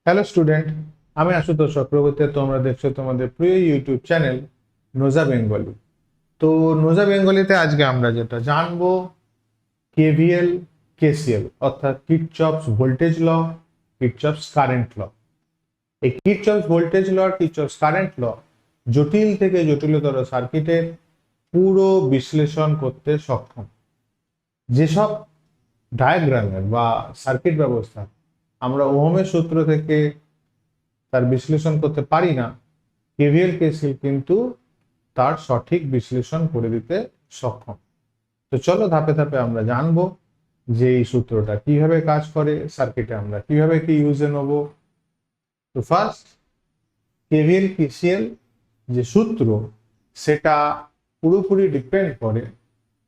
Hello student, আমি আশুতোষ চক্রবর্তী। তোমরা দেখছো তোমাদের প্রিয় ইউটিউব চ্যানেল নোজা বেঙ্গলি। তো নোজা বেঙ্গলিতে আজকে আমরা যেটা জানবো, কেভিএল, কেসিএল অর্থাৎ কিরচফস ভোল্টেজ ল, কিরচফস কারেন্ট ল। এই কিরচফস ভোল্টেজ ল আর কিরচফস কারেন্ট ল জটিল থেকে জটিলতর সার্কিটের পুরো বিশ্লেষণ করতে সক্ষম। যেসব ডায়াগ্রামের বা সার্কিট ব্যবস্থা আমরা ওহমের সূত্র থেকে তার বিশ্লেষণ করতে পারি না, কেভিএল কেসিএল কিন্তু তার সঠিক বিশ্লেষণ করে দিতে সক্ষম। তো চলো ধাপে ধাপে আমরা জানবো যে এই সূত্রটা কিভাবে কাজ করে, সার্কিটে আমরা কিভাবে কি ইউজে নেব। তো ফার্স্ট, কেভিএল কেসিএল যে সূত্র সেটা পুরোপুরি ডিপেন্ড করে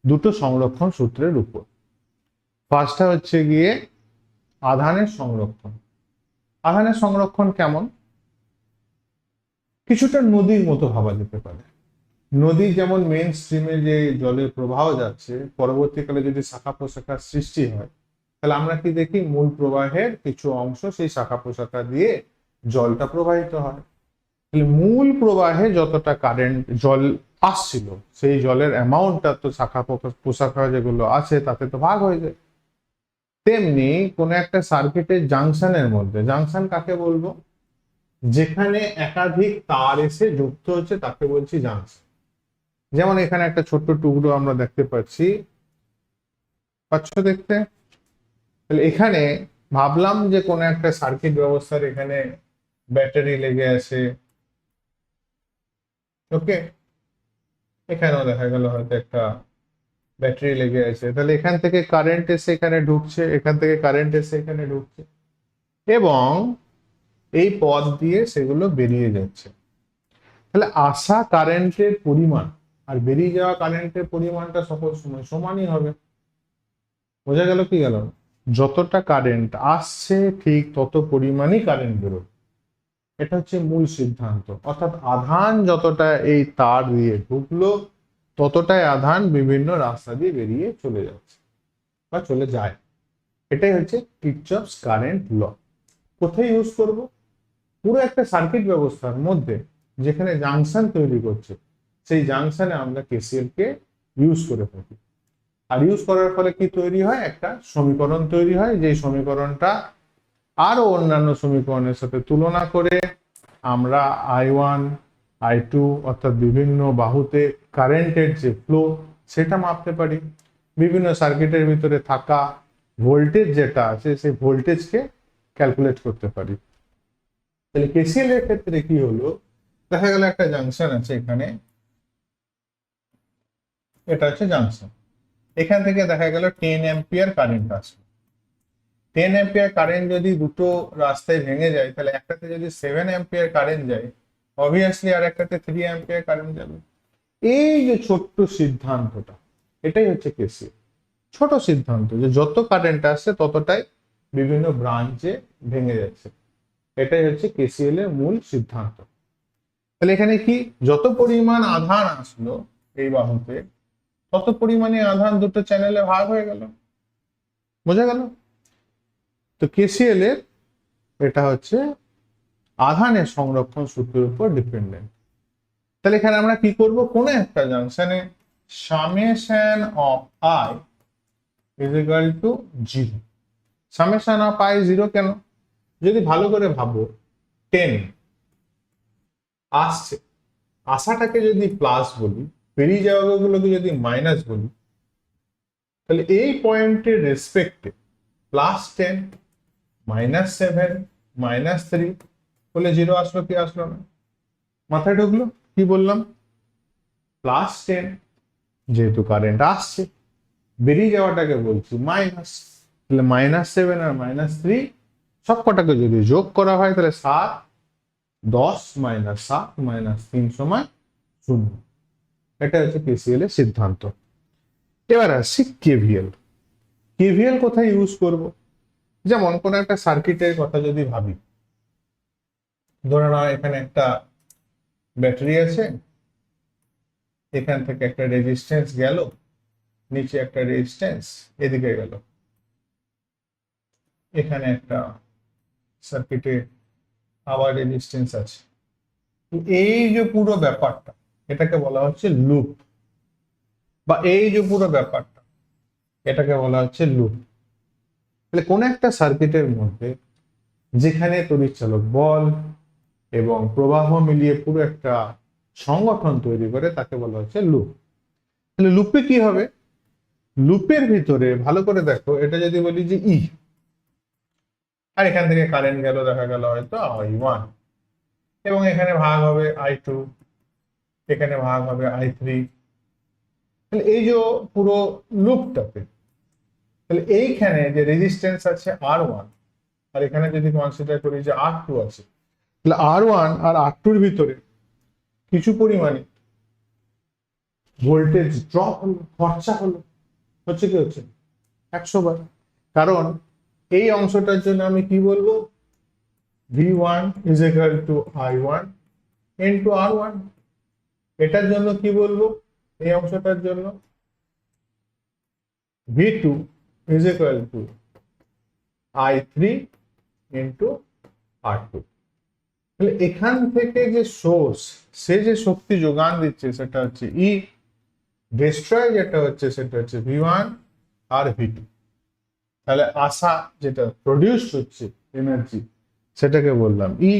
দুটো সংরক্ষণ সূত্রের উপর। ফার্স্টটা হচ্ছে গিয়ে আধানের সংরক্ষণ। আধানের সংরক্ষণ কেমন? কিছুটা নদীর মতো ভাবা যেতে পারে। নদী যেমন মেন স্ট্রিমে যে জলের প্রবাহ যাচ্ছে, পরবর্তীকালে যদি শাখা প্রশাখার সৃষ্টি হয়, তাহলে আমরা কি দেখি, মূল প্রবাহের কিছু অংশ সেই শাখা প্রশাখা দিয়ে জলটা প্রবাহিত হয়। তাহলে মূল প্রবাহে যতটা কারেন্ট জল আসছিল, সেই জলের অ্যামাউন্টটা তো শাখা প্রশাখা যেগুলো আছে তাতে তো ভাগ হয়ে যায়। তেমনি কোন একটা সার্কিটের জাংশনের মধ্যে, জাংশন কাকে বলবো? যেখানে একাধিক তার এসে যুক্ত হচ্ছে তাকে বলছি জাংশন। যেমন এখানে একটা ছোট্ট টুকরো আমরা দেখতে পাচ্ছি, পাচ্ছ দেখতে? তাহলে এখানে ভাবলাম যে কোন একটা সার্কিট ব্যবস্থার এখানে ব্যাটারি লেগে আছে। ওকে, এখানেও দেখা গেল হয়তো একটা ব্যাটারি লেগে আছে। তাহলে এখান থেকে কারেন্ট এসে এখানে ঢুকছে, এখান থেকে কারেন্ট এসে এখানে ঢুকছে, এবং এই পথ দিয়ে সেগুলো বেরিয়ে যাচ্ছে। তাহলে আসা কারেন্টের পরিমাণ আর বেরিয়ে যাওয়া কারেন্টের পরিমাণটা সকল সময় সমানই হবে। বোঝা গেল কি গেল? যতটা কারেন্ট আসছে ঠিক তত পরিমাণই কারেন্ট বেরোবে। এটা হচ্ছে মূল সিদ্ধান্ত। অর্থাৎ আধান যতটা এই তার দিয়ে ঢুকলো, ততটাই আধান বিভিন্ন রাস্তা দিয়ে বেরিয়ে চলে যাচ্ছে বা চলে যায়। এটাই হচ্ছে কিরচফস কারেন্ট ল। কোথায় ইউজ করব? পুরো একটা সার্কিট ব্যবস্থার মধ্যে যেখানে জাংশন তৈরি করছে, সেই জাংশনে আমরা কেসিএল কে ইউজ করে থাকি। আর ইউজ করার ফলে কি তৈরি হয়? একটা সমীকরণ তৈরি হয়, যে সমীকরণটা আরো অন্যান্য সমীকরণের সাথে তুলনা করে আমরা I1, I2 অর্থাৎ বিভিন্ন বাহুতে কারেন্টের যে ফ্লো সেটা মাপতে পারি। বিভিন্ন সার্কিটের ভিতরে থাকা ভোল্টেজ যেটা আছে সেই ভোল্টেজকে ক্যালকুলেট করতে পারি। তাহলে কেসিএল এর ক্ষেত্রে কি হলো, দেখা গেল একটা জাংশন আছে এখানে, এটা হচ্ছে জাংশন। এখান থেকে দেখা গেল 10 অ্যাম্পিয়ার কারেন্ট আসবে। 10 অ্যাম্পিয়ার কারেন্ট যদি দুটো রাস্তায় ভেঙে যায়, তাহলে একটাতে যদি 7 অ্যাম্পিয়ার কারেন্ট যায়, অবভিয়াসলি আর একটাতে 3 অ্যাম্পিয়ার কারেন্ট যাবে। এই যে ছোট্ট সিদ্ধান্তটা, এটাই হচ্ছে কেসিএল। ছোট সিদ্ধান্ত যে যত কারেন্ট আসছে ততটাই বিভিন্ন ব্রাঞ্চে ভেঙে যাচ্ছে। এটাই হচ্ছে কেসিএল এর মূল সিদ্ধান্ত। তাহলে এখানে কি, যত পরিমাণ আধান আসলো এই বাহুতে, তত পরিমাণে আধান দুটো চ্যানেলে ভাগ হয়ে গেল। বোঝা গেল? তো কেসিএল এর এটা হচ্ছে আধানের সংরক্ষণ সূত্রের উপর ডিপেন্ডেন্ট। তাহলে এখানে আমরা কি করব, কোন একটা জাংশনে summation of I is equal to 0। Summation of I 0 কেন? যদি ভালো করে ভাবো, 10 আসছে, আসাটাকে যদি প্লাস বলি, বেরিয়ে যাওয়াগুলোকে যদি মাইনাস বলি, তাহলে এই পয়েন্টের রেসপেক্টে +10, -7, -3 বলে 0 আসলো কি আসলো না? মাথায় ঢুকলো? কি বললাম? +10, যেহেতু কারেন্ট আসছে, বেরিয়ে যাওয়াটাকে বলছি মাইনাস। তাহলে -7 আর -3 সব কটাকে যদি যোগ করা হয়, তাহলে 7, 10 -7 -3 সমান 0। এটা হচ্ছে কেসিএল এর সিদ্ধান্ত। এবার আসছি কেভিএল। কেভিএল কোথায় ইউজ করব? যেমন কোন একটা সার্কিটের কথা যদি ভাবি, ধরে নাও এখানে একটা ব্যাটারি আছে, এখান থেকে একটা রেজিস্ট্যান্স গেল, নিচে একটা রেজিস্ট্যান্স এদিকে গেল, এখানে একটা সার্কিটে আবার রেজিস্ট্যান্স আছে। এই যে পুরো ব্যাপারটা, এটাকে বলা হচ্ছে লুপ, বা এই যে পুরো ব্যাপারটা, এটাকে বলা হচ্ছে লুপ। তাহলে কোন একটা সার্কিটের মধ্যে যেখানে তড়িৎচালক বল এবং প্রবাহ মিলিয়ে পুরো একটা সংগঠন তৈরি করে, তাকে বলা হচ্ছে লুপ। তাহলে লুপে কি হবে? লুপের ভিতরে ভালো করে দেখো, এটা যদি বলি যে ই, আর এখান থেকে কারেন্ট গেল, দেখা গেল হয়তো I1, এবং এখানে ভাগ হবে I2, এখানে ভাগ হবে I3। তাহলে এই যে পুরো লুপটাতে, তাহলে এইখানে যে রেজিস্ট্যান্স আছে R1, আর এখানে যদি কনসিডার করি যে R2 আছে, তাহলে R1 আর R2 এর ভিতরে কিছু পরিমাণে ভোল্টেজ ড্রপ হলো, খরচা হলো। হচ্ছে কি হচ্ছে? 100 বার। কারণ এই অংশটার জন্য আমি কি বলবো? V1 is equal to I1 into R1। এটার জন্য কি বলবো? এই অংশটার জন্য V2 is equal to I3 into R2। তাহলে এখান থেকে যে সোর্স, সে যে শক্তি যোগান দিচ্ছে সেটা হচ্ছে ই, ডিস্ট্রয় যেটা হচ্ছে সেটা হচ্ছে V1 আর V2। তাহলে আসা যেটা প্রডিউস হচ্ছে এনার্জি, সেটাকে বললাম ই,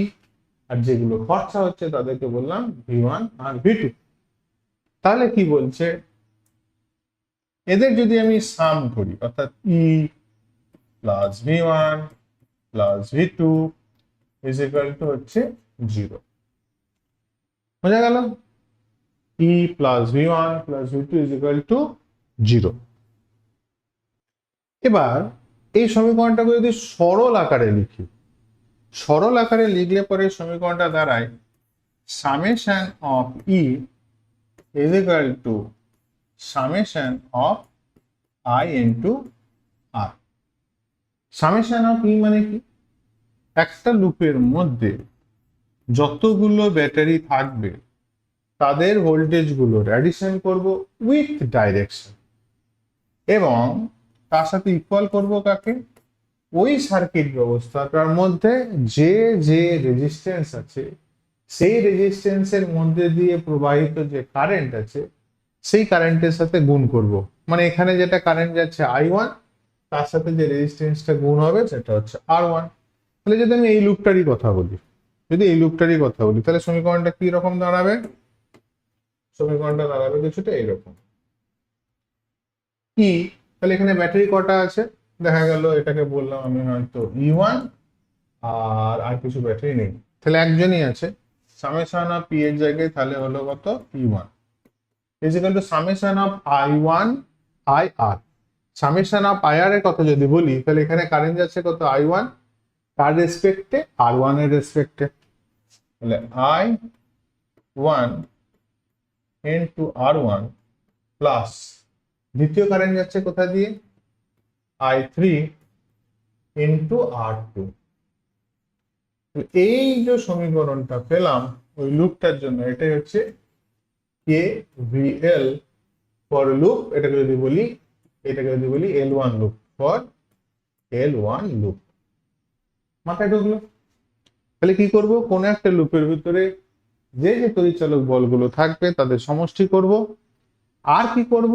আর যেগুলো খরচা হচ্ছে তাদেরকে বললাম V1 আর V2। তাহলে কি বলছে, এদের যদি আমি সাম করি, অর্থাৎ E plus V1 plus V2 is equal to হচ্ছে 0। বোঝা গেল? E plus V1 plus V2 is equal to 0। এবার এই সমীকরণটাকে যদি সরল আকারে লিখি, সরল আকারে লিখলে পরে সমীকরণটা দাঁড়ায় summation of E is equal to summation of I into R. Summation of E মানে কি? একটা লুপের মধ্যে যতগুলো ব্যাটারি থাকবে তাদের ভোল্টেজ গুলোর অ্যাডিশন করব উইথ ডাইরেকশন, এবং তার সাথে ইকুয়াল করব কাকে? ওই সার্কিট ব্যবস্থাটার মধ্যে যে যে রেজিস্ট্যান্স আছে, সেই রেজিস্ট্যান্সের মধ্যে দিয়ে প্রবাহিত যে কারেন্ট আছে, সেই কারেন্টের সাথে গুণ করব। মানে এখানে যেটা কারেন্ট যাচ্ছে I1, তার সাথে যে রেজিস্ট্যান্সটা গুণ হবে সেটা হচ্ছে R1। তাহলে যদি আমি এই লুপটারই কথা বলি, তাহলে সমীকরণটা কি রকম দাঁড়াবে? সমীকরণটা দাঁড়াবে কিছুটা এইরকম। কি? তাহলে এখানে ব্যাটারি কটা আছে? দেখা গেল এটাকে বললাম আমি হয়তো E1, আর কিছু ব্যাটারি নেই, তাহলে একজনই আছে। সামেশন অফ পি এর জায়গায় তাহলে হলো কত? E1 is equal to summation of I1 IR। Summation of IR এর কথা যদি বলি, তাহলে এখানে কারেন্ট যাচ্ছে কত? I1, কার রেসপেক্টে? R1 এর রেসপেক্টে। তাহলে I1 ইনটু R1 প্লাস দ্বিতীয় কারেন্ট যাচ্ছে কোথা দিয়ে? I3 into R2। এই যে সমীকরণটা পেলাম ওই লুপটার জন্য, এটাই হচ্ছে KVL ফর লুপ। এটাকে যদি বলি L1 loop, for L1 loop. মাথায় ঢুকলো? তাহলে কি করব? কোন একটা লুপের ভিতরে যে যে তড়িৎচালক বলগুলো থাকবে তাদের সমষ্টি করব, আর কি করব?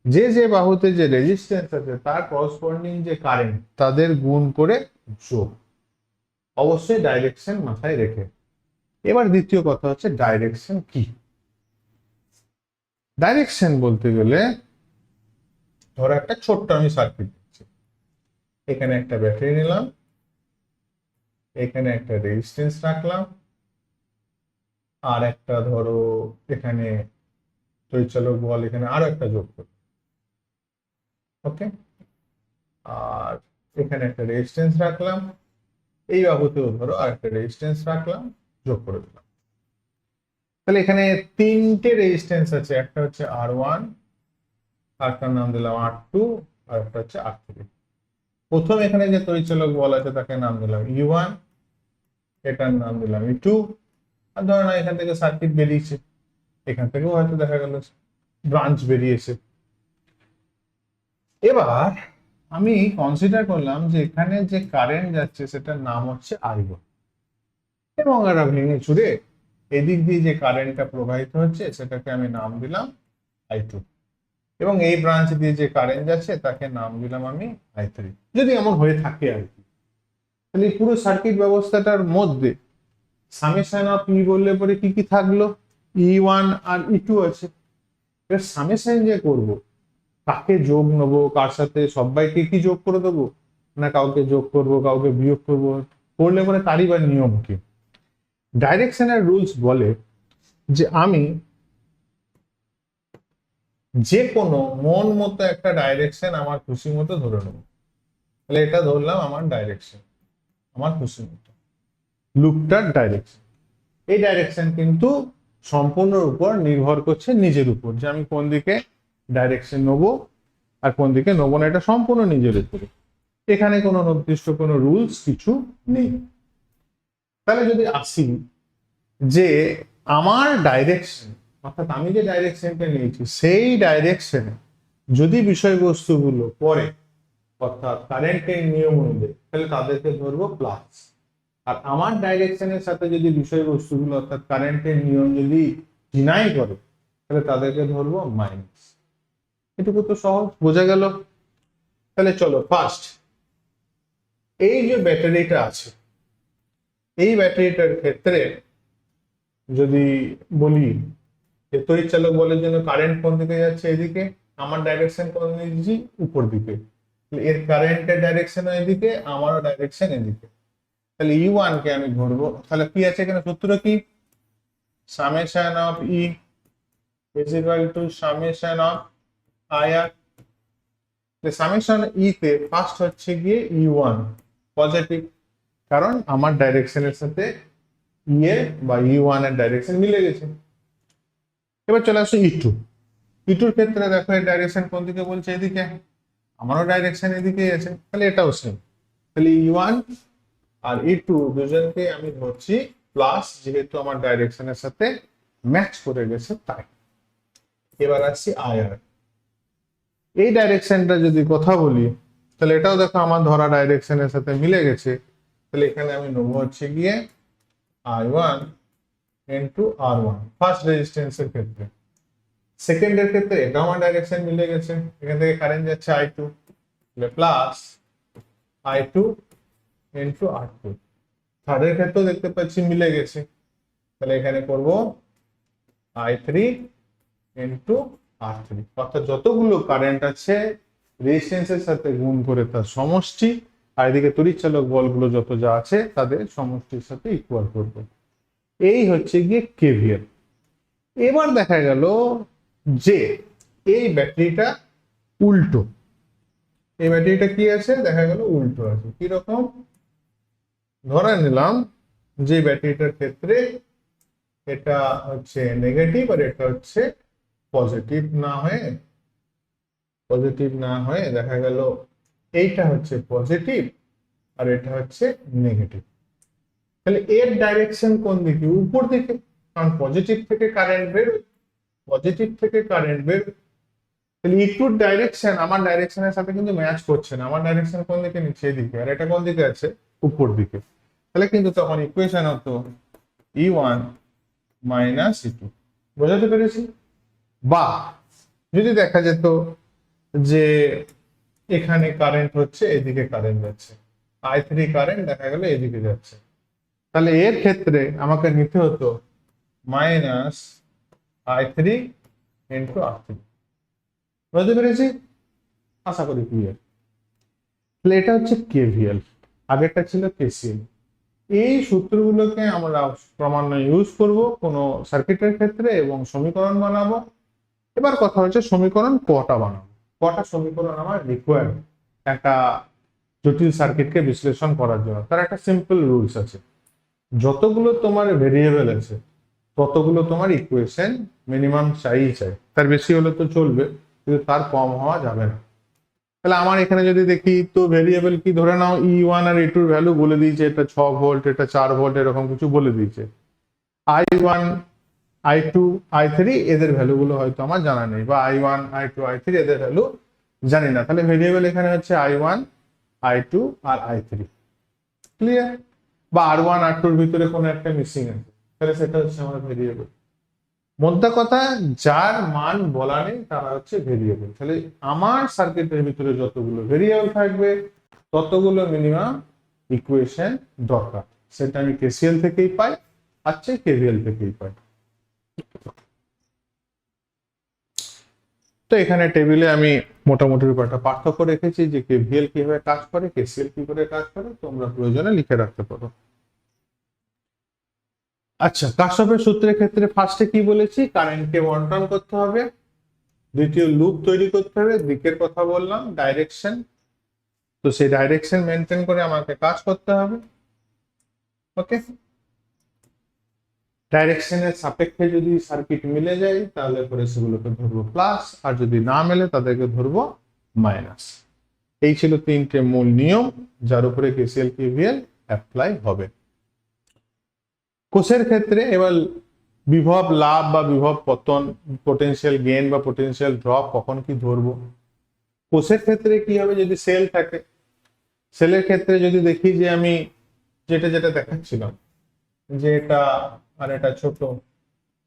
যে যে বাহুতে যে রেজিস্ট্যান্স আছে তার করসপন্ডিং যে কারেন্ট, তাদের গুণ করে যোগ, অবশ্যই ডাইরেকশন মাথায় রেখে। এবার দ্বিতীয় কথা হচ্ছে ডাইরেকশন কি? ডাইরেকশন বলতে গেলে, ধরো একটা ছোট্ট আমি সার্কিট দিচ্ছি, এখানে একটা ব্যাটারি নিলাম, এখানে একটা রেজিস্ট্যান্স রাখলাম, আর একটা ধরো এখানে তড়িৎচালক বল এখানে আরো একটা যোগ করি, ওকে, আর এখানে একটা রেজিস্ট্যান্স রাখলাম, এই বাহুতেও ধরো আর একটা রেজিস্ট্যান্স রাখলাম, যোগ করে দিলাম। তাহলে এখানে তিনটে রেজিস্ট্যান্স আছে, একটা হচ্ছে R1, আরেকটার নাম দিলাম R2, আর একটা হচ্ছে R3। প্রথম এখানে যে তড়িৎচালক বল আছে তাকে নাম দিলাম E1, এটার নাম দিলাম E2। আর ধরো না এখান থেকে সার্কিট বেরিয়েছে, এখান থেকেও হয়তো দেখা গেল ব্রাঞ্চ বেরিয়েছে। এবার আমি কনসিডার করলাম যে এখানে যে কারেন্ট যাচ্ছে সেটার নাম হচ্ছে I1। এবং এরা ভেঙে চুরে এদিক দিয়ে যে কারেন্টটা প্রবাহিত হচ্ছে সেটাকে আমি নাম দিলাম I2, এবং এই ব্রাঞ্চ দিয়ে যে কারেন্ট যাচ্ছে তাকে নাম দিলাম আমি I3, যদি এমন হয়ে থাকে আর কি। তাহলে এই পুরো সার্কিট ব্যবস্থাটার মধ্যে সামেশন অফ ই বললে পরে কি কি থাকলো, E1 আর E2 আছে। এবার সামেশন যে করব, কাকে যোগ নেবো, কার সাথে সবাইকে কি যোগ করে দেবো, না কাউকে যোগ করব কাউকে বিয়োগ করব, করলে পরে তারই বা নিয়ম কি। ডাইরেকশনের রুলস বলে যে আমি যে কোনো মন মতো একটা ডাইরেকশন আমার খুশি মতো ধরে নেব। তাহলে এটা ধরলাম আমার ডাইরেকশন, আমার খুশি মতো লুপটার ডাইরেকশন। এই ডাইরেকশন কিন্তু সম্পূর্ণ উপর নির্ভর করছে নিজের উপর, যে আমি কোন দিকে ডাইরেকশন নেবো আর কোন দিকে নেবো না, এটা সম্পূর্ণ নিজের উপরে। এখানে কোনো নির্দিষ্ট কোনো রুলস কিছু নেই। তাহলে যদি আসি যে আমার ডাইরেকশন, অর্থাৎ আমি যে ডাইরেকশনটা নিয়েছি সেই ডাইরেকশনে যদি বিষয়বস্তুগুলো পড়ে, অর্থাৎ কারেন্টের নিয়ম অনুযায়ী, তাহলে তাদেরকে ধরবো প্লাস। আর আমার ডাইরেকশনের সাথে যদি বিষয়বস্তুগুলো অর্থাৎ কারেন্টের নিয়ম যদি ডিনাই করে, তাহলে তাদেরকে ধরবো মাইনাস। এটুকু তো সহজ, বোঝা গেল। তাহলে চলো ফার্স্ট এই যে ব্যাটারিটা আছে, এই ব্যাটারিটার ক্ষেত্রে যদি বলি যে তড়িৎচালক বলের জন্য কারেন্ট কোন দিকে যাচ্ছে, এদিকে, আমার ডাইরেকশন কোন দিকে, উপর দিকে, এর কারেন্টের ডাইরেকশন এদিকে, আমারও ডাইরেকশন এদিকে। তাহলে E1 কে আমি ধরবো, তাহলে কি আছে এখানে সূত্র কি, summation of E is equal to summation of IR। Summation E তে ফার্স্ট হচ্ছে গিয়ে E1 পজিটিভ, কারণ আমার ডাইরেকশনের সাথে ই এর বা E1 এর ডাইরেকশন মিলে গেছে। এবার চলে আসো E2। E2 ক্ষেত্রে দেখো এর ডাইরেকশন কোন দিকে বলছে, এদিকে, আমারও ডাইরেকশন এদিকে আছে, তাহলে এটাও সেম। তাহলে E1 আর E2 দুজনকে আমি ধরছি প্লাস, যেহেতু আমার ডাইরেকশনের সাথে ম্যাচ করে গেছে তাই। এবার আসছি IR। এই ডাইরেকশনটা যদি কথা বলি, তাহলে এটাও দেখো আমার ধরা ডাইরেকশনের সাথে মিলে গেছে। তাহলে এখানে আমি নেবো হচ্ছে গিয়ে I1 ইন্টু R1 ফার্স্ট রেজিস্ট্যান্সের ক্ষেত্রে। সেকেন্ডের ক্ষেত্রে এটা আমার ডাইরেকশন মিলে গেছে, এখান থেকে কারেন্ট যাচ্ছে I2, তাহলে প্লাস I2 ইন্টু R2। থার্ডের ক্ষেত্রেও দেখতে পাচ্ছি মিলে গেছে, তাহলে এখানে করব I3 ইন্টু R3, অর্থাৎ যতগুলো কারেন্ট আছে রেজিস্ট্যান্সের সাথে গুণ করে তার সমষ্টি, আর এদিকে তড়িৎচালক বলগুলো যত যা আছে তাদের সমষ্টির সাথে ইকুয়াল করব। এই হচ্ছে গিয়ে কেভিএল। এবার দেখা গেল যে এই ব্যাটারিটা উল্টো, এই ব্যাটারিটা কি আছে দেখা গেল উল্টো আছে। কিরকম, ধরে নিলাম যে ব্যাটারিটার ক্ষেত্রে এটা হচ্ছে নেগেটিভ আর এটা হচ্ছে পজিটিভ না হয়ে দেখা গেল এইটা হচ্ছে পজিটিভ আর এটা হচ্ছে নেগেটিভ। তাহলে এর ডাইরেকশন কোন দিকে, উপর দিকে, কারণ পজিটিভ থেকে কারেন্ট বের, পজিটিভ থেকে কারেন্ট বের। তাহলে E2 ডাইরেকশন আমার ডাইরেকশনের সাথে কিন্তু ম্যাচ করছে না, আমার ডাইরেকশন কোন দিকে, নিচে দিকে, আর এটা কোন দিকে আছে, উপর দিকে। তাহলে কিন্তু তখন ইকুয়েশন হতো E1 মাইনাস E2। বোঝাতে পেরেছি? বা যদি দেখা যেত যে এখানে কারেন্ট হচ্ছে, এদিকে কারেন্ট যাচ্ছে, I3 কারেন্ট দেখা গেল এদিকে যাচ্ছে, তাহলে এর ক্ষেত্রে আমাকে নিতে হতো মাইনাস I3 ইন্টু R3। বুঝতে পেরেছি? আশা করি ক্লিয়ার। তাহলে এটা হচ্ছে কেভিএল, আগেরটা ছিল কেসিএল। এই সূত্রগুলোকে আমরা ক্রমান্বয়ে ইউজ করব কোনো সার্কিটের ক্ষেত্রে এবং সমীকরণ বানাবো। এবার কথা হচ্ছে সমীকরণ কটা বানাবো, কটা সমীকরণ আমার রিকোয়ার্ড একটা জটিল সার্কিটকে বিশ্লেষণ করার জন্য। তার একটা সিম্পল রুলস আছে, যতগুলো তোমার ভেরিয়েবল আছে ততগুলো তোমার ইকুয়েশন মিনিমাম চাই, তার বেশি হলে তো চলবে কিন্তু তার কম হওয়া যাবে না। তাহলে আমার এখানে যদি দেখি তো ভেরিয়েবল কি, ধরে নাও E1 আর E2 ভ্যালু বলে দিয়েছে, এটা 6 ভোল্ট, এটা 4 ভোল্ট, এরকম কিছু বলে দিয়েছে। I1 I2 I3 এদের ভ্যালুগুলো হয়তো আমার জানা নেই, বা I1 I2 I3 এদের ভ্যালু জানি না। তাহলে ভেরিয়েবল এখানে হচ্ছে I1 I2 আর I3। ক্লিয়ার? বা R1 R2 এর ভিতরে কোনো একটা মিসিং আছে, তাহলে সেটা হচ্ছে আমার ভেরিয়েবল। মোদ্দা কথা, যার মান বলা নেই তারা হচ্ছে ভেরিয়েবল। তাহলে আমার সার্কিটের ভিতরে যতগুলো ভেরিয়েবল থাকবে ততগুলো মিনিমাম ইকুয়েশন দরকার। সেটা আমি কেসিএল থেকেই পাই, আচ্ছা কেভিএল থেকেই পাই। তো এখানে টেবিলে আমি মোটামুটি ব্যাপারটা পার্থক্য রেখেছি যে কেভিএল কিভাবে কাজ করে, কেসিএল কি করে কাজ করে, তোমরা প্রয়োজনে লিখে রাখতে পারো। আচ্ছা, কারশফের সূত্রের ক্ষেত্রে ফার্স্টে কি বলেছি, কারেন্টকে বন্টন করতে হবে, দ্বিতীয় লুপ তৈরি করতে হবে, দিকের কথা বললাম, ডাইরেকশন, তো সেই ডাইরেকশন মেনটেন করে আমাকে কাজ করতে হবে। ওকে, ডাইরেকশনের সাপেক্ষে যদি সার্কিট মিলে যায় তাহলে পরে সেগুলোকে ধরবো প্লাস, আর যদি না মেলে তাদেরকে ধরবো মাইনাস। এই ছিল তিনটে মূল নিয়ম যার উপরে কেসিএল কেভিএল অ্যাপ্লাই হবে। কোষের ক্ষেত্রে এবার বিভব লাভ বা বিভব পতন, পোটেনশিয়াল গেইন বা পোটেনশিয়াল ড্রপ কখন কি ধরবো। কোষের ক্ষেত্রে কি হবে, যদি সেল থাকে, সেলের ক্ষেত্রে যদি দেখি যে আমি যেটা যেটা দেখাচ্ছিলাম যে এটা আর এটা ছোট,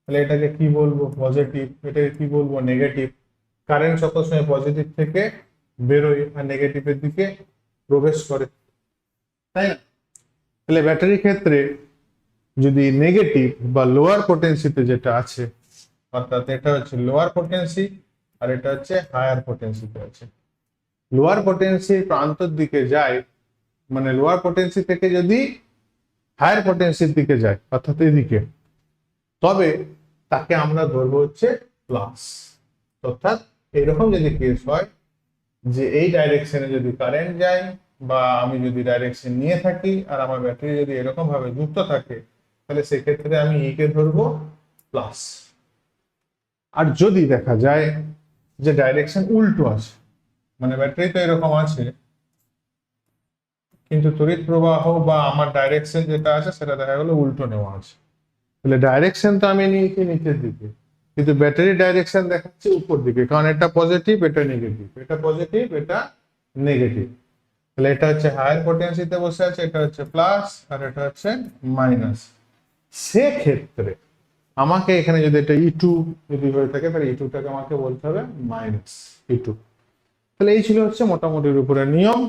তাহলে এটাকে কি বলবো পজিটিভ, এটাকে কি বলবো নেগেটিভ। কারেন্ট সবসময় পজিটিভ থেকে বেরোয় আর নেগেটিভের দিকে প্রবেশ করে, তাই না? তাহলে ব্যাটারির ক্ষেত্রে যদি নেগেটিভ বা লোয়ার পোটেন্সিতে যেটা আছে, অর্থাৎ এটা হচ্ছে লোয়ার পোটেন্সি আর এটা হচ্ছে হায়ার পোটেন্সিতে আছে, লোয়ার পোটেন্সি প্রান্তর দিকে যায়, মানে লোয়ার পোটেন্সি থেকে যদি হায়ার পোটেন্সির দিকে যায় অর্থাৎ এদিকে, তবে তাকে আমরা ধরবো হচ্ছে প্লাস। অর্থাৎ এরকম যদি কেস হয় যে এই ডাইরেকশনে যদি কারেন্ট যায় বা আমি যদি ডাইরেকশন নিয়ে থাকি আর আমার ব্যাটারি যদি এরকম ভাবে যুক্ত থাকে, তাহলে সেক্ষেত্রে আমি ই কে ধরবো প্লাস। আর যদি দেখা যায় যে ডাইরেকশন উল্টো আছে, মানে ব্যাটারি তো এরকম আছে কিন্তু তড়িৎ প্রবাহ বা আমার ডাইরেকশন যেটা আছে সেটা দেখা গেলো উল্টো নেওয়া আছে, তাহলে ডাইরেকশন তো আমি নিয়েছি নিচের দিকে কিন্তু ব্যাটারি ডাইরেকশন দেখাচ্ছে উপর দিকে, কারণ এটা পজিটিভ এটা নেগেটিভ, এটা পজিটিভ এটা নেগেটিভ। তাহলে এটা হচ্ছে হায়ার পোটেন্সিতে বসে আছে, এটা হচ্ছে প্লাস আর এটা হচ্ছে মাইনাস। সেক্ষেত্রে আমাকে এখানে যদি এটা ই2 যদি হয়ে থাকে তাহলে ই2টাকে আমাকে বলতে হবে মাইনাস ই2। তাহলে এই ছিল হচ্ছে মোটামুটির উপরে নিয়ম।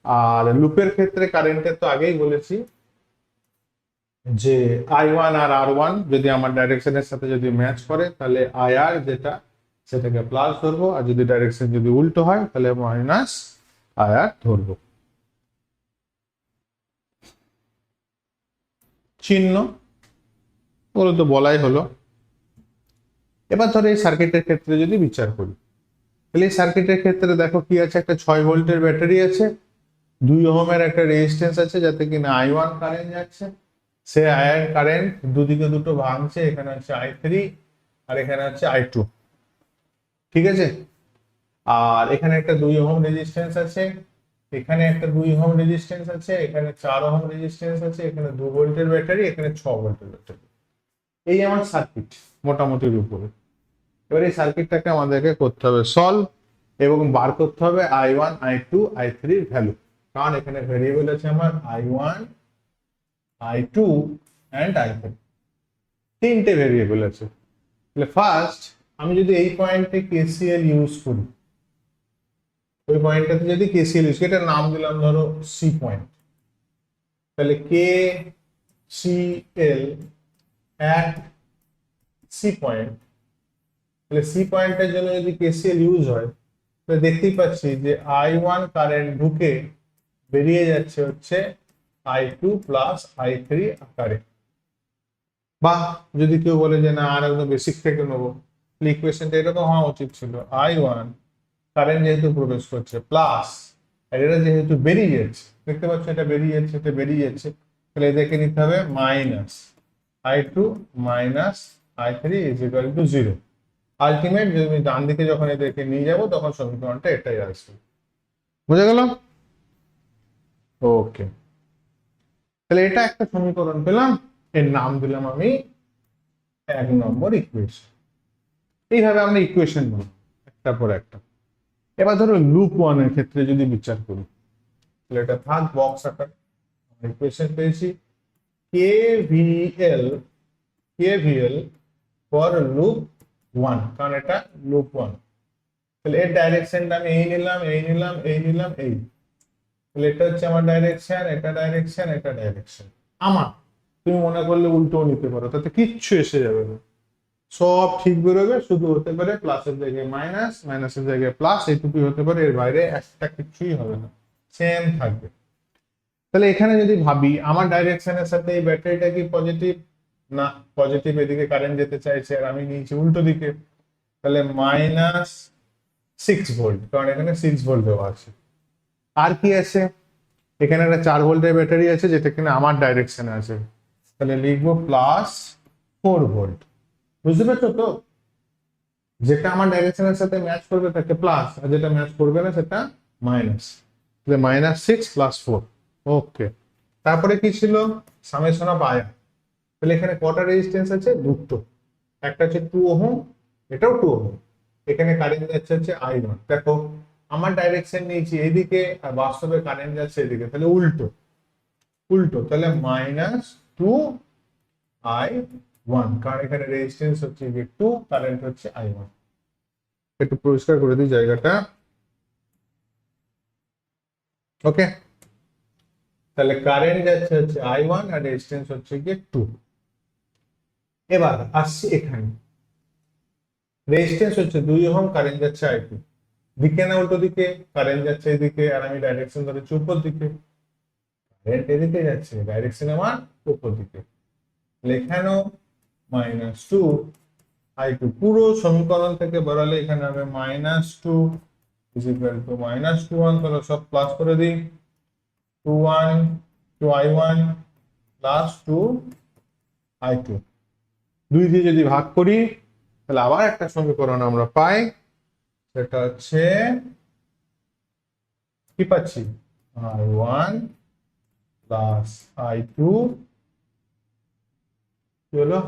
আর লুপের ক্ষেত্রে কারেন্টের তো আগেই বলেছি যে I1 আর R1 যদি আমার ডাইরেকশনের সাথে যদি ম্যাচ করে তাহলে IR যেটা সেটাকে প্লাস ধরবো, আর যদি ডাইরেকশন যদি উল্টো হয় তাহলে মাইনাস IR ধরবো। চিহ্ন ওগুলো তো বলাই হলো। এবার ধরো এই সার্কিটের ক্ষেত্রে যদি বিচার করি, তাহলে এই সার্কিটের ক্ষেত্রে দেখো কি আছে, একটা 6 ভোল্টের ব্যাটারি আছে, 2 ওহমের একটা রেজিস্ট্যান্স আছে যাতে কিনা I1 কারেন্ট যাচ্ছে, সে আয়ন কারেন্ট দুদিকে দুটো ভাঙছে, এখানে হচ্ছে I3 আর এখানে হচ্ছে I2, ঠিক আছে? আর এখানে একটা 2 ওহম রেজিস্ট্যান্স আছে, এখানে একটা 2 ওহম রেজিস্ট্যান্স আছে, এখানে 4 ওহম রেজিস্ট্যান্স আছে, এখানে 2 ভোল্টের ব্যাটারি, এখানে 6 ভোল্টের ব্যাটারি। এই আমার সার্কিট মোটামুটির উপরে। এবার এই সার্কিটটাকে আমাদেরকে করতে হবে সলভ এবং বার করতে হবে I1 I2 I3 এর ভ্যালু, কারণ এখানে ভেরিয়েবল আছে আমার I1 I2 and I3, তিনটে ভেরিয়েবল আছে। তাহলে ফার্স্ট আমি যদি এই পয়েন্টে কেসিএল ইউজ করি, ওই পয়েন্টটাতে যদি কেসিএল ইউজ করি, এটার নাম দিলাম ধরো সি পয়েন্ট, তাহলে K C L at C point, তাহলে সি পয়েন্টের জন্য যদি কেসিএল ইউজ হয় তাহলে দেখতেই পাচ্ছি যে I1 কারেন্ট ঢুকে বেরিয়ে যাচ্ছে হচ্ছে I2 প্লাস I3 আকারে। বা যদি কেউ বলে যে না আর একদম বেসিক থেকে নেবো, ইকুয়েশনটা এরকম হওয়া উচিত ছিল I1 কারেন্ট যেহেতু প্রবেশ করছে প্লাস, আর এটা যেহেতু বেরিয়ে যাচ্ছে, দেখতে পাচ্ছ এটা বেরিয়ে যাচ্ছে এটা বেরিয়ে যাচ্ছে, তাহলে এদেরকে নিতে হবে minus I2 minus I3 is equal to 0। Ultimate যদি আমি ডান দিকে যখন এদেরকে নিয়ে যাব তখন সমীকরণটা এটাই আসবে। বুঝা গেল? ওকে, তাহলে এটা একটা সমীকরণ পেলাম, এর নাম দিলাম আমি 1 নম্বর ইকুয়েশন। এইভাবে আমরা ইকুয়েশন বানাবো একটা পর একটা। এবার ধরো লুপ ওয়ান এর ক্ষেত্রে যদি বিচার করি, তাহলে এটা থাক বক্স আকার, ইকুয়েশন পেয়েছি কেভিএল কেভিএল ফর লুপ 1, কারণ এটা লুপ 1। তাহলে এর ডাইরেকশনটা আমি এই নিলাম, এই নিলাম, এই নিলাম, এই। তাহলে এটা হচ্ছে আমার ডাইরেকশন, এটা ডাইরেকশন, এটা ডাইরেকশন আমার। তুমি মনে করলে উল্টো নিতে পারো, তাতে কিচ্ছু এসে যাবে না, সব ঠিক বেরোবে। শুধু হতে পারে প্লাসের জায়গায় মাইনাস, মাইনাসের জায়গায় প্লাস, এইটুকুই হতে পারে, এর বাইরে একটা কিছুই হবে না, সেম থাকবে। তাহলে এখানে যদি ভাবি আমার ডাইরেকশনের সাথে এই ব্যাটারিটা কি পজিটিভ, না পজিটিভ, এদিকে কারেন্ট যেতে চাইছে আর আমি নিয়েছি উল্টো দিকে, তাহলে -6 ভোল্ট, কারণ এখানে 6 ভোল্ট দেওয়া আছে। আর কি আছে, এখানে একটা 4 ভোল্টের ব্যাটারি আছে যেটা কিনা আমার ডাইরেকশনে আছে, তাহলে লিখবো +4 ভোল্ট। বুঝতে পারছো তো, যেটা আমার ডাইরেকশনের সাথে ম্যাচ করবে তাকে প্লাস, আর যেটা ম্যাচ করবে না সেটা মাইনাস। তাহলে -6 + 4। ওকে, তারপরে কি ছিল, সামেশন অফ আয়া। তাহলে এখানে কটা রেজিস্ট্যান্স আছে, দুটো, একটা হচ্ছে 2 ওহম, এটাও 2 ওহম। এখানে কারেন্ট যাচ্ছে হচ্ছে I1। দেখো আমার ডাইরেকশন নিয়েছি এইদিকে আর বাস্তবে কারেন্ট যাচ্ছে এদিকে, তাহলে উল্টো উল্টো, তাহলে -2I1, কারণ এখানে রেজিস্ট্যান্স হচ্ছে 2, কারেন্ট হচ্ছে I1। একটু পরিষ্কার করে দিই জায়গাটা। ওকে, তাহলে কারেন্ট যাচ্ছে হচ্ছে I1 আর রেজিস্ট্যান্স হচ্ছে 2। এবার আসছি এখানে, রেজিস্ট্যান্স হচ্ছে 2 ওহম, কারেন্ট যাচ্ছে I2। দিকে না উল্টো দিকে, কারেন্ট যাচ্ছে এদিকে আর আমি ডাইরেকশন ধরেছি উপর দিকে, কারেন্ট এদিকে যাচ্ছে, ডাইরেকশন আমার উপর দিকে। এখানেও -2I2, পুরো সমীকরণ থেকে বেরোলে এখানে হবে -2 -2 1, তাহলে সব প্লাস করে দিই, 2I1 +2I2। 2 দিয়ে যদি ভাগ করি তাহলে আবার একটা সমীকরণ আমরা পাই, সেটা হচ্ছে কি পাচ্ছি, I1 +I2 কি হলো,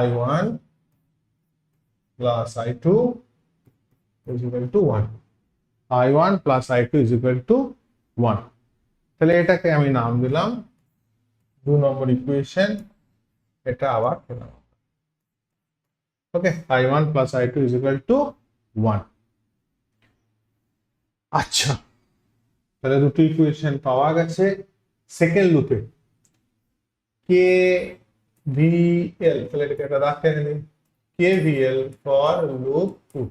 I1 +I2 = 1। I1 +I2 = 1। তাহলে এটাকে আমি নাম দিলাম 2 নম্বর ইকুয়েশন। এটা আবার পেলাম। ওকে, I1 +I2 = 1। আচ্ছা, তাহলে দুটো ইকুয়েশন পাওয়া গেছে। সেকেন্ড লুপে কে ভিএল, তাহলে এটাকে একটা দাগ টেনে দিই, কে ভিএল ফর লুপ 2।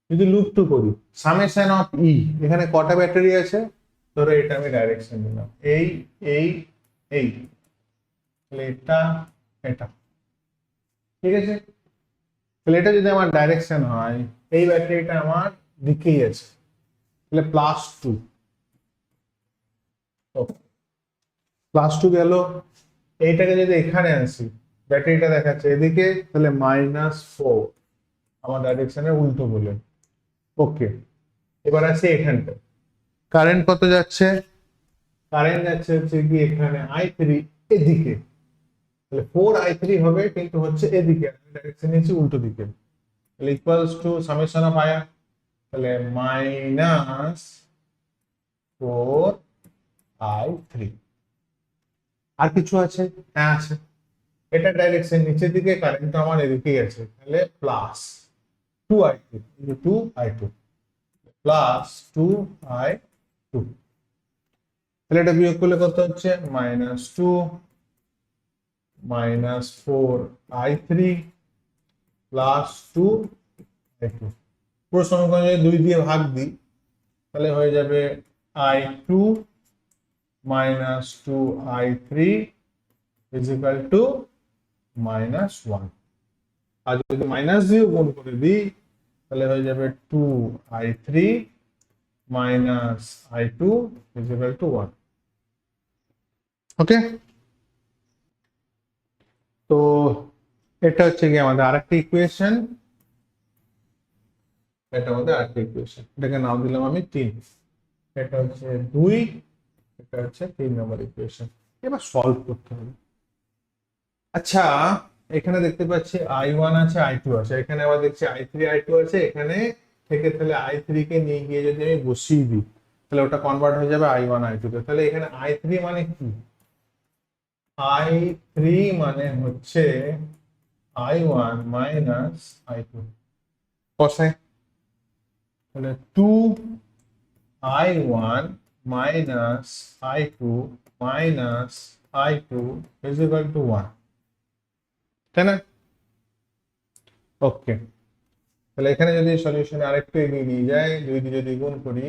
যদি লুপ 2 করি, সামেশন অফ ই, এখানে কটা ব্যাটারি আছে, ধরো এটা আমি ডাইরেকশন দিলাম, এই এই এই, তাহলে এটা এটা, ঠিক আছে। তাহলে এটা যদি আমার ডাইরেকশন হয়, এই ব্যাটারিটা আমার দিকেই আছে, তাহলে +2, +2 গেল। এইটাকে যদি এখানে আসি, ব্যাটারিটা দেখাচ্ছে এদিকে, তাহলে -4, আমার ডাইরেকশনের উল্টো বলে। ওকে, এবার আছে এখানটা, কারেন্ট কত যাচ্ছে, কারেন্ট যাচ্ছে হচ্ছে কি এখানে I3 এদিকে, তাহলে 4I3 হবে, কিন্তু হচ্ছে এদিকে, আমি ডাইরেকশন নিয়েছি উল্টো দিকে। তাহলে ইকুয়ালস টু সামেশন অফ আয়া, তাহলে -4I3। আর কিছু আছে, হ্যাঁ আছে, এটা ডাইরেকশন নিচের দিকে, কারেন্ট আমার এদিকেই আছে, তাহলে +2I2 2I2 +2I2। তাহলে এটা বিয়োগ করলে কত হচ্ছে, -2 -4I3 +2I2। পুরো সমীকরণ যদি 2 দিয়ে ভাগ দিই তাহলে হয়ে যাবে I2 -2I3 = -1। আর যদি মাইনাস দিয়ে গুণ করে দিই তাহলে হয়ে যাবে 2I3 -I2 = 1। ওকে, তো এটা হচ্ছে কি আমাদের আরেকটা ইকুয়েশন, এটা আমাদের আরেকটা ইকুয়েশন, এটাকে নাম দিলাম আমি 3। এটা হচ্ছে 2, এটা হচ্ছে 3 নম্বর ইকুয়েশন। এবার সলভ করতে হবে। আচ্ছা, এখানে দেখতে পাচ্ছি I1 আছে, I2 আছে, এখানে আবার দেখছি I3 I2 আছে, এখানে থেকে তাহলে I3 কে নিয়ে গিয়ে যদি আমি বসিয়ে দিই তাহলে ওটা কনভার্ট হয়ে যাবে I1 I2 তে। তাহলে এখানে I3 মানে কি? I3 মানে হচ্ছে I1 মাইনাস I2 কষায়, তাহলে 2I1 minus I2 minus I2 is equal two 1, তাই না? ওকে, তাহলে এখানে যদি সলিউশনে আরেকটু এগিয়ে নিয়ে যায়, দুই দিয়ে যদি গুণ করি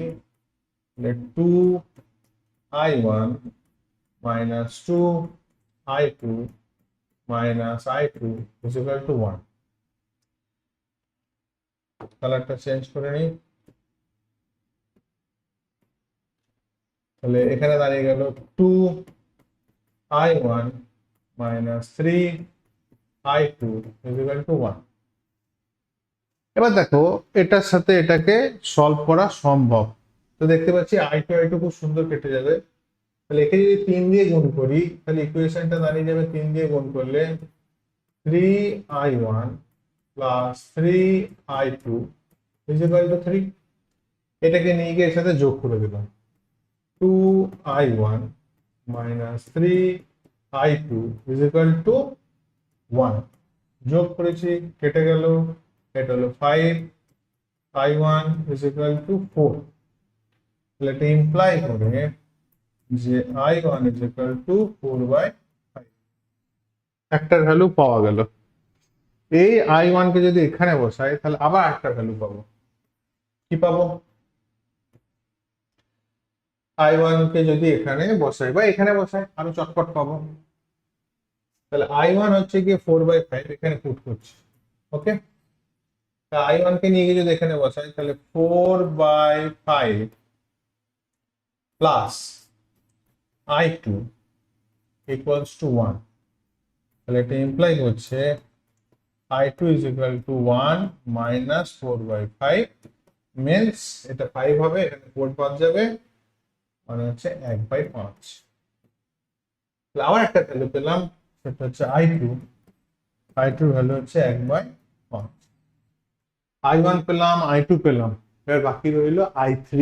তাহলে 2I1 minus 2I2 minus I2 is equal two 1। কালারটা চেঞ্জ করে নিই, তাহলে এখানে দাঁড়িয়ে গেল 2I1 minus 3I2 is equal two 1। এবার দেখো এটার সাথে এটাকে সলভ করা সম্ভব। তো দেখতে পাচ্ছি I2 I2 খুব সুন্দর কেটে যাবে, তাহলে একে যদি 3 দিয়ে গুণ করি তাহলে ইকুয়েশনটা দাঁড়িয়ে যাবে 3 দিয়ে গুণ করলে 3I1 plus 3I2 is equal two 3। এটাকে নিয়ে গিয়ে এর সাথে যোগ করে দিলাম, 2I1 minus 3I2 is equal two 1। যোগ করেছি, কেটে গেল, এটা হলো 5I1 ইজ ইকুয়াল টু 4। তাহলে এটা ইমপ্লাই করে যে I1 ইজ ইকুয়াল টু 4/5, একটার ভ্যালু পাওয়া গেল। এই I1 কে যদি এখানে বসাই তাহলে আবার একটা ভ্যালু পাবো। কি পাবো? I1 কে যদি এখানে বসাই বা এখানে বসাই আমি চটপট পাবো। তাহলে I1 হচ্ছে গিয়ে 4/5, এখানে পুট করছি। ওকে, I1 কে নিয়ে গিয়ে যদি এখানে বসাই তাহলে 4/5 প্লাস I2 ইকুয়ালস টু 1। তাহলে এটা ইমপ্লাই হচ্ছে I2 is equal two 1 minus 4/5 means এটা 5 হবে, এখানে 4 বাদ যাবে, মানে হচ্ছে 1/5। তাহলে আবার একটা ভ্যালু পেলাম, সেটা হচ্ছে I2 ভ্যালু হচ্ছে 1/5। I1 পেলাম, I2 পেলাম, এবার বাকি রইল I3।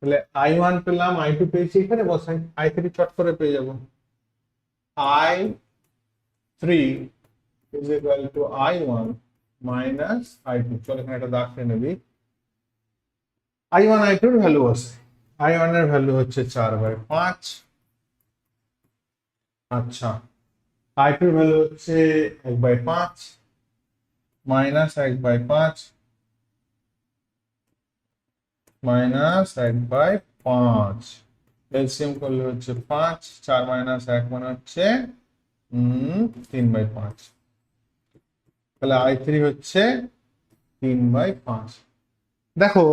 তাহলে I1 পেলাম, I2 পেয়েছি, এখানে বসাই I3 চট করে পেয়ে যাব। I3 is equal to I1 minus I2। চলো এখানে একটা দাগ টেনে দিই। I1 I2 এর ভ্যালু আছে, I1 এর ভ্যালু হচ্ছে 4/5। আচ্ছা, I2 এর ভ্যালু হচ্ছে 1/5 মাইনাস 1/5 মাইনাস 1/5, এলসিএম করলে হচ্ছে 5, 4 মাইনাস 1 মানে হচ্ছে 3/5। তাহলে I3 হচ্ছে 3/5। দেখো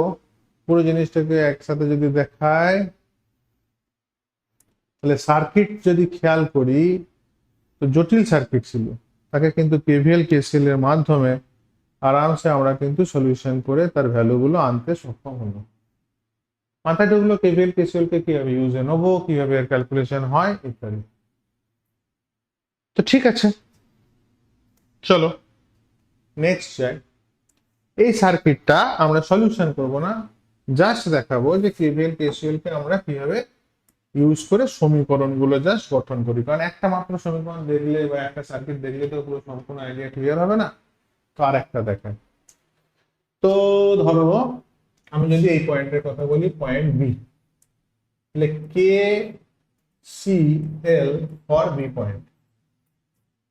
পুরো জিনিসটাকে একসাথে যদি দেখায় তাহলে সার্কিট যদি খেয়াল করি তো জটিল সার্কিট ছিল, তাকে কিন্তু কেভিএল কেসিএল এর মাধ্যমে আরামসে আমরা কিন্তু সলিউশন করে তার ভ্যালুগুলো আনতে সক্ষম হলো। মাথায় ঢুকলো কেভিএল কেসিএল কে কিভাবে ইউজে নেবো, কিভাবে এর ক্যালকুলেশন হয় ইত্যাদি। তো ঠিক আছে, চলো নেক্সট যাই। এই সার্কিটটা আমরা সলিউশন করব না, জাস্ট দেখাবো যে কেভিএল কেসিএল কে আমরা কিভাবে ইউজ করে সমীকরণগুলো জাস্ট গঠন করি। কারণ একটা মাত্র সমীকরণ দেখলে বা একটা সার্কিট দেখলে তো পুরো সম্পূর্ণ আইডিয়া ক্লিয়ার হবে না। তো আর একটা দেখাই। তো ধরো আমি যদি এই পয়েন্টের কথা বলি, পয়েন্ট বি, তাহলে K C L for B point.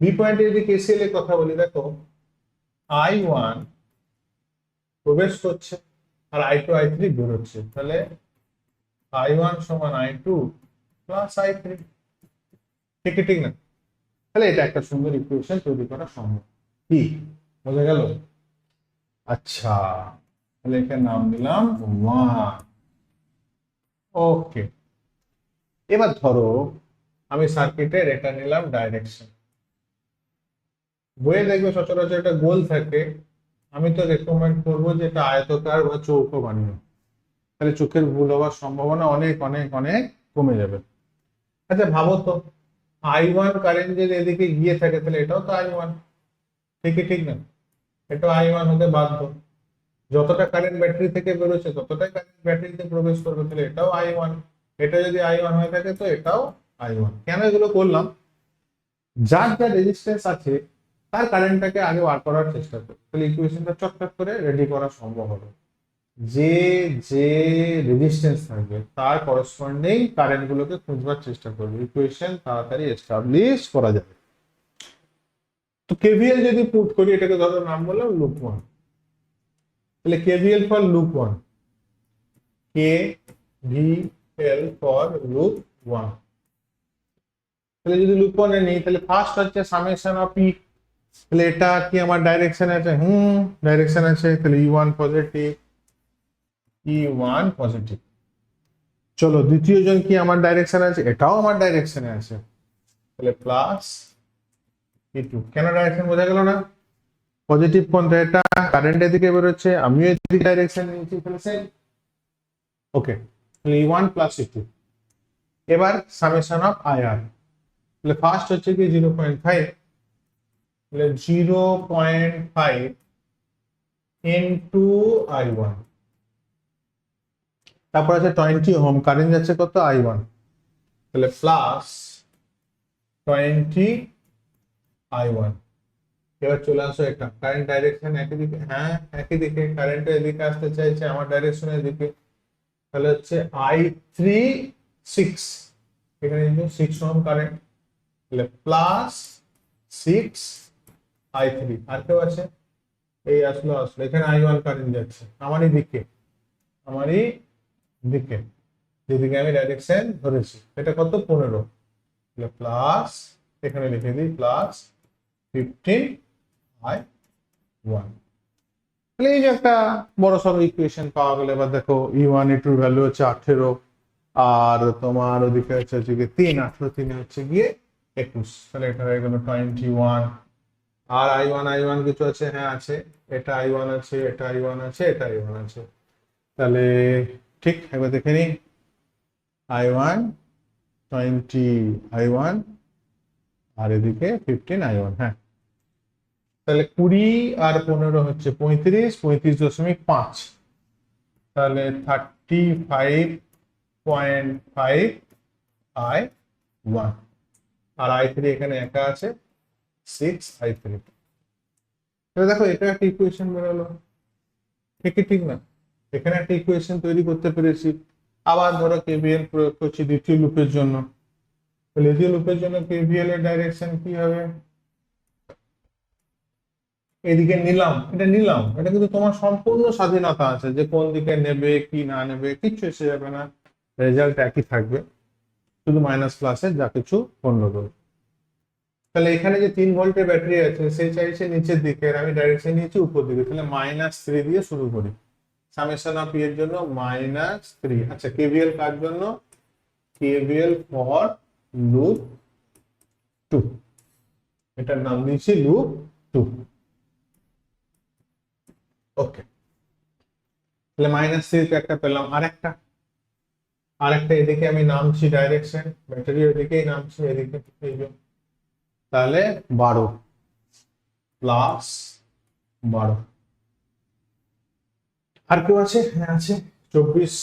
B পয়েন্টে যদি কেসিএল এর কথা বলি, দেখো I1 প্রবেশ করছে আর I2 I3 বেরোচ্ছে, তাহলে I1 সমান I2 প্লাস I3। ঠিক ঠিক না? তাহলে এটা একটা সুন্দর ইকুয়েশন তৈরি করা সম্ভব। কি বোঝা গেল? আচ্ছা, তাহলে এখানে নাম দিলাম 1। ওকে, এবার ধরো আমি সার্কিটের এটা নিলাম ডাইরেকশন। বইয়ে দেখবে সচরাচর একটা গোল থাকে, আমি তো রেকমেন্ড করবো যে এটা আয়তকার বা চৌকো বানিয়ে, তাহলে চোখের ভুল হওয়ার সম্ভাবনা অনেক অনেক অনেক কমে যাবে। আচ্ছা ভাবো তো, I1 কারেন্ট যদি এদিকে গিয়ে থাকে তাহলে এটাও তো I1, ঠিক না? এটা I1 হতে বাধ্য। যতটা কারেন্ট ব্যাটারি থেকে বেরোচ্ছে ততটাই কারেন্ট ব্যাটারিতে প্রবেশ করবে, তাহলে এটাও I1। এটা যদি I1 হয়ে থাকে তো এটাও I1। কেন এগুলো করলাম? যার যা রেজিস্ট্যান্স আছে তার কারেন্টটাকে আগে বার করার চেষ্টা করো, তাহলে ইকুয়েশনটা চটচট করে রেডি করা সম্ভব হবে। যে যে রেজিস্ট্যান্স থাকবে তার করসপন্ডিং কারেন্ট গুলোকে খুঁজবার চেষ্টা করবে, ইকুয়েশন তাড়াতাড়ি এস্টাবলিশ করা যাবে। তো কেভিএল যদি পুট করি, এটাকে ধরো নাম বললাম লুপ 1, তাহলে KVL for loop 1, KVL for loop 1, তাহলে যদি লুপ 1 এ নিই তাহলে ফার্স্ট হচ্ছে সামেশন অফ ই, তাহলে এটা কি আমার ডাইরেকশন আছে? ডাইরেকশন আছে, তাহলে E1 পজিটিভ, E1 পজিটিভ। চলো দ্বিতীয় জন কি আমার ডাইরেকশন আছে? এটাও আমার ডাইরেকশনে আছে, তাহলে প্লাস E2। কেন ডাইরেকশন বোঝা গেল না? পজিটিভ কোনটা? এটা কারেন্ট এদিকে বেরোচ্ছে, আমিও এদিকে ডাইরেকশন নিয়েছি, তাহলে সেম। ওকে, তাহলে E1 প্লাস E2। এবার সামেশন অফ IR, তাহলে ফার্স্ট হচ্ছে কি 0.5, তাহলে 0.5 ইনটু I1, তারপর আছে 20 ওহম, কারেন্ট যাচ্ছে কত? I1, তাহলে প্লাস 20 I1। এবার চলে আসো, এটা কারেন্ট ডাইরেকশন একই দিকে, হ্যাঁ একই দিকে, কারেন্ট এদিকে আসতে চাইছে, আমার ডাইরেকশনের দিকে, তাহলে হচ্ছে I3 6, এখানে 6 ওহম কারেন্ট, তাহলে প্লাস 6 I3। আর কেউ আছে? এই আসলো, এখানে I1 কারেন্ট যাচ্ছে আমারই দিকে, আমারই দিকে, যেদিকে আমি ডাইরেকশন ধরেছি। এটা কত? 15, তাহলে প্লাস, এখানে লিখে দিই প্লাস 15I1। তাহলে এই যে একটা বড় সড়ো ইকুয়েশন পাওয়া গেল। এবার দেখো E1 E2 ভ্যালু হচ্ছে 18, আর তোমার ওদিকে হচ্ছে গিয়ে 3, 18 3 হচ্ছে গিয়ে 21, তাহলে এটা হয়ে গেল 21। আর I1 কিছু আছে? হ্যাঁ আছে, এটা I1 আছে, এটা I1 আছে, এটা I1 আছে, তাহলে ঠিক। একবার দেখে নিই, I1 20 I1, আর এদিকে 15I1। হ্যাঁ, তাহলে 20 আর 15 হচ্ছে 35, 35.5, তাহলে 35.5I1। আর I3 এখানে একা আছে, 6I3। তাহলে দেখো এটা একটা ইকুয়েশন বেরোলো, ঠিক না? এখানে একটা ইকুয়েশন তৈরি করতে পেরেছি। আবার ধরো কেভিএল প্রয়োগ করছি দ্বিতীয় লুপের জন্য, তাহলে দ্বিতীয় লুপের জন্য কেভিএল এর ডাইরেকশন কি হবে? এদিকে নিলাম, এটা কিন্তু তোমার সম্পূর্ণ স্বাধীনতা আছে যে কোন দিকে নেবে কি না নেবে, কিচ্ছু এসে যাবে না, রেজাল্ট একই থাকবে, শুধু মাইনাস প্লাসের যা কিছু গন্ডগোল। তাহলে এখানে যে 3 ভোল্টের ব্যাটারি আছে সে চাইছে নিচের দিকে, আর আমি ডাইরেকশন নিয়েছি উপর দিকে, তাহলে -3 দিয়ে শুরু করি। সামেশন অফ এর জন্য -3। আচ্ছা, কেভিএল কার জন্য? কেভিএল ফর লুপ 2, এটার নাম দিয়েছি লুপ 2। ওকে, তাহলে -3 একটা পেলাম, আরেকটা এদিকে আমি নামছি, ডাইরেকশন ব্যাটারি এদিকেই নামছি, এদিকে এই যে, তাহলে 12 প্লাস 12। আর কেউ আছে? হ্যাঁ আছে, 24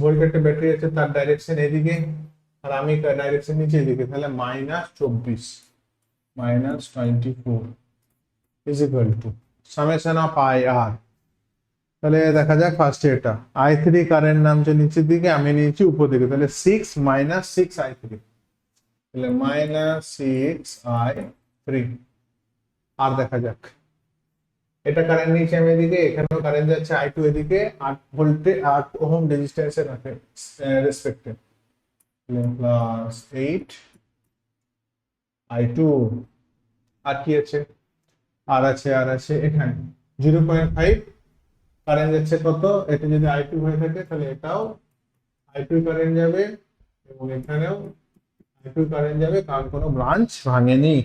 ভোল্টের একটা ব্যাটারি আছে, তার ডাইরেকশন এদিকে, আর আমি ডাইরেকশন নিচে এদিকে, তাহলে -24 -24 is equal to summation of IR। তাহলে দেখা যাক ফার্স্টে এটা I3 কারেন্ট নামছে নিচের দিকে, আমি নিয়েছি উপর দিকে, তাহলে 6 -6I3, তাহলে -6I3। আর দেখা যাক, এটা কারেন্ট নিয়েছি আমি এদিকে, এখানেও কারেন্ট যাচ্ছে I2 এদিকে, 8 ভোল্টে 8 ওহম রেজিস্ট্যান্সের রাখে রেসপেক্টে, প্লাস 8I2। আর কি আছে? আর আছে এখানে 0.5 কারেন্ট যাচ্ছে কত? এটা যদি I2 হয়ে থাকে তাহলে এটাও I2 কারেন্ট যাবে, এবং এখানেও I2 কারেন্ট যাবে, কারণ কোনো ব্রাঞ্চ ভাঙেনি।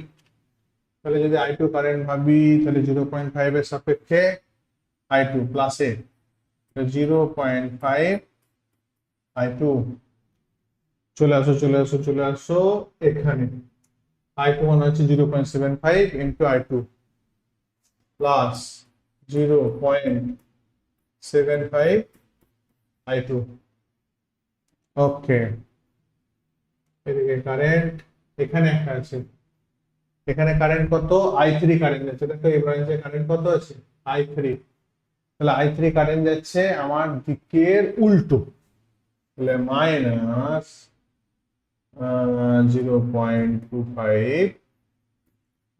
তাহলে যদি I2 কারেন্ট ভাবি, তাহলে 0.5 এর সাপেক্ষে I2 প্লাসে 0.5 I2, চলে আসো এখানে, I2 মানে হচ্ছে 0.75 ইন্টু I2 প্লাস 0.75 I2। ওকে, এদিকে কারেন্ট এখানে একটা আছে, এখানে কারেন্ট কত, I3 কারেন্ট যাচ্ছে। দেখো এই ব্রাঞ্চে কারেন্ট কত আছে, I3। তাহলে I3 কারেন্ট যাচ্ছে আমার দিকের উল্টো, তাহলে মাইনাস 0.25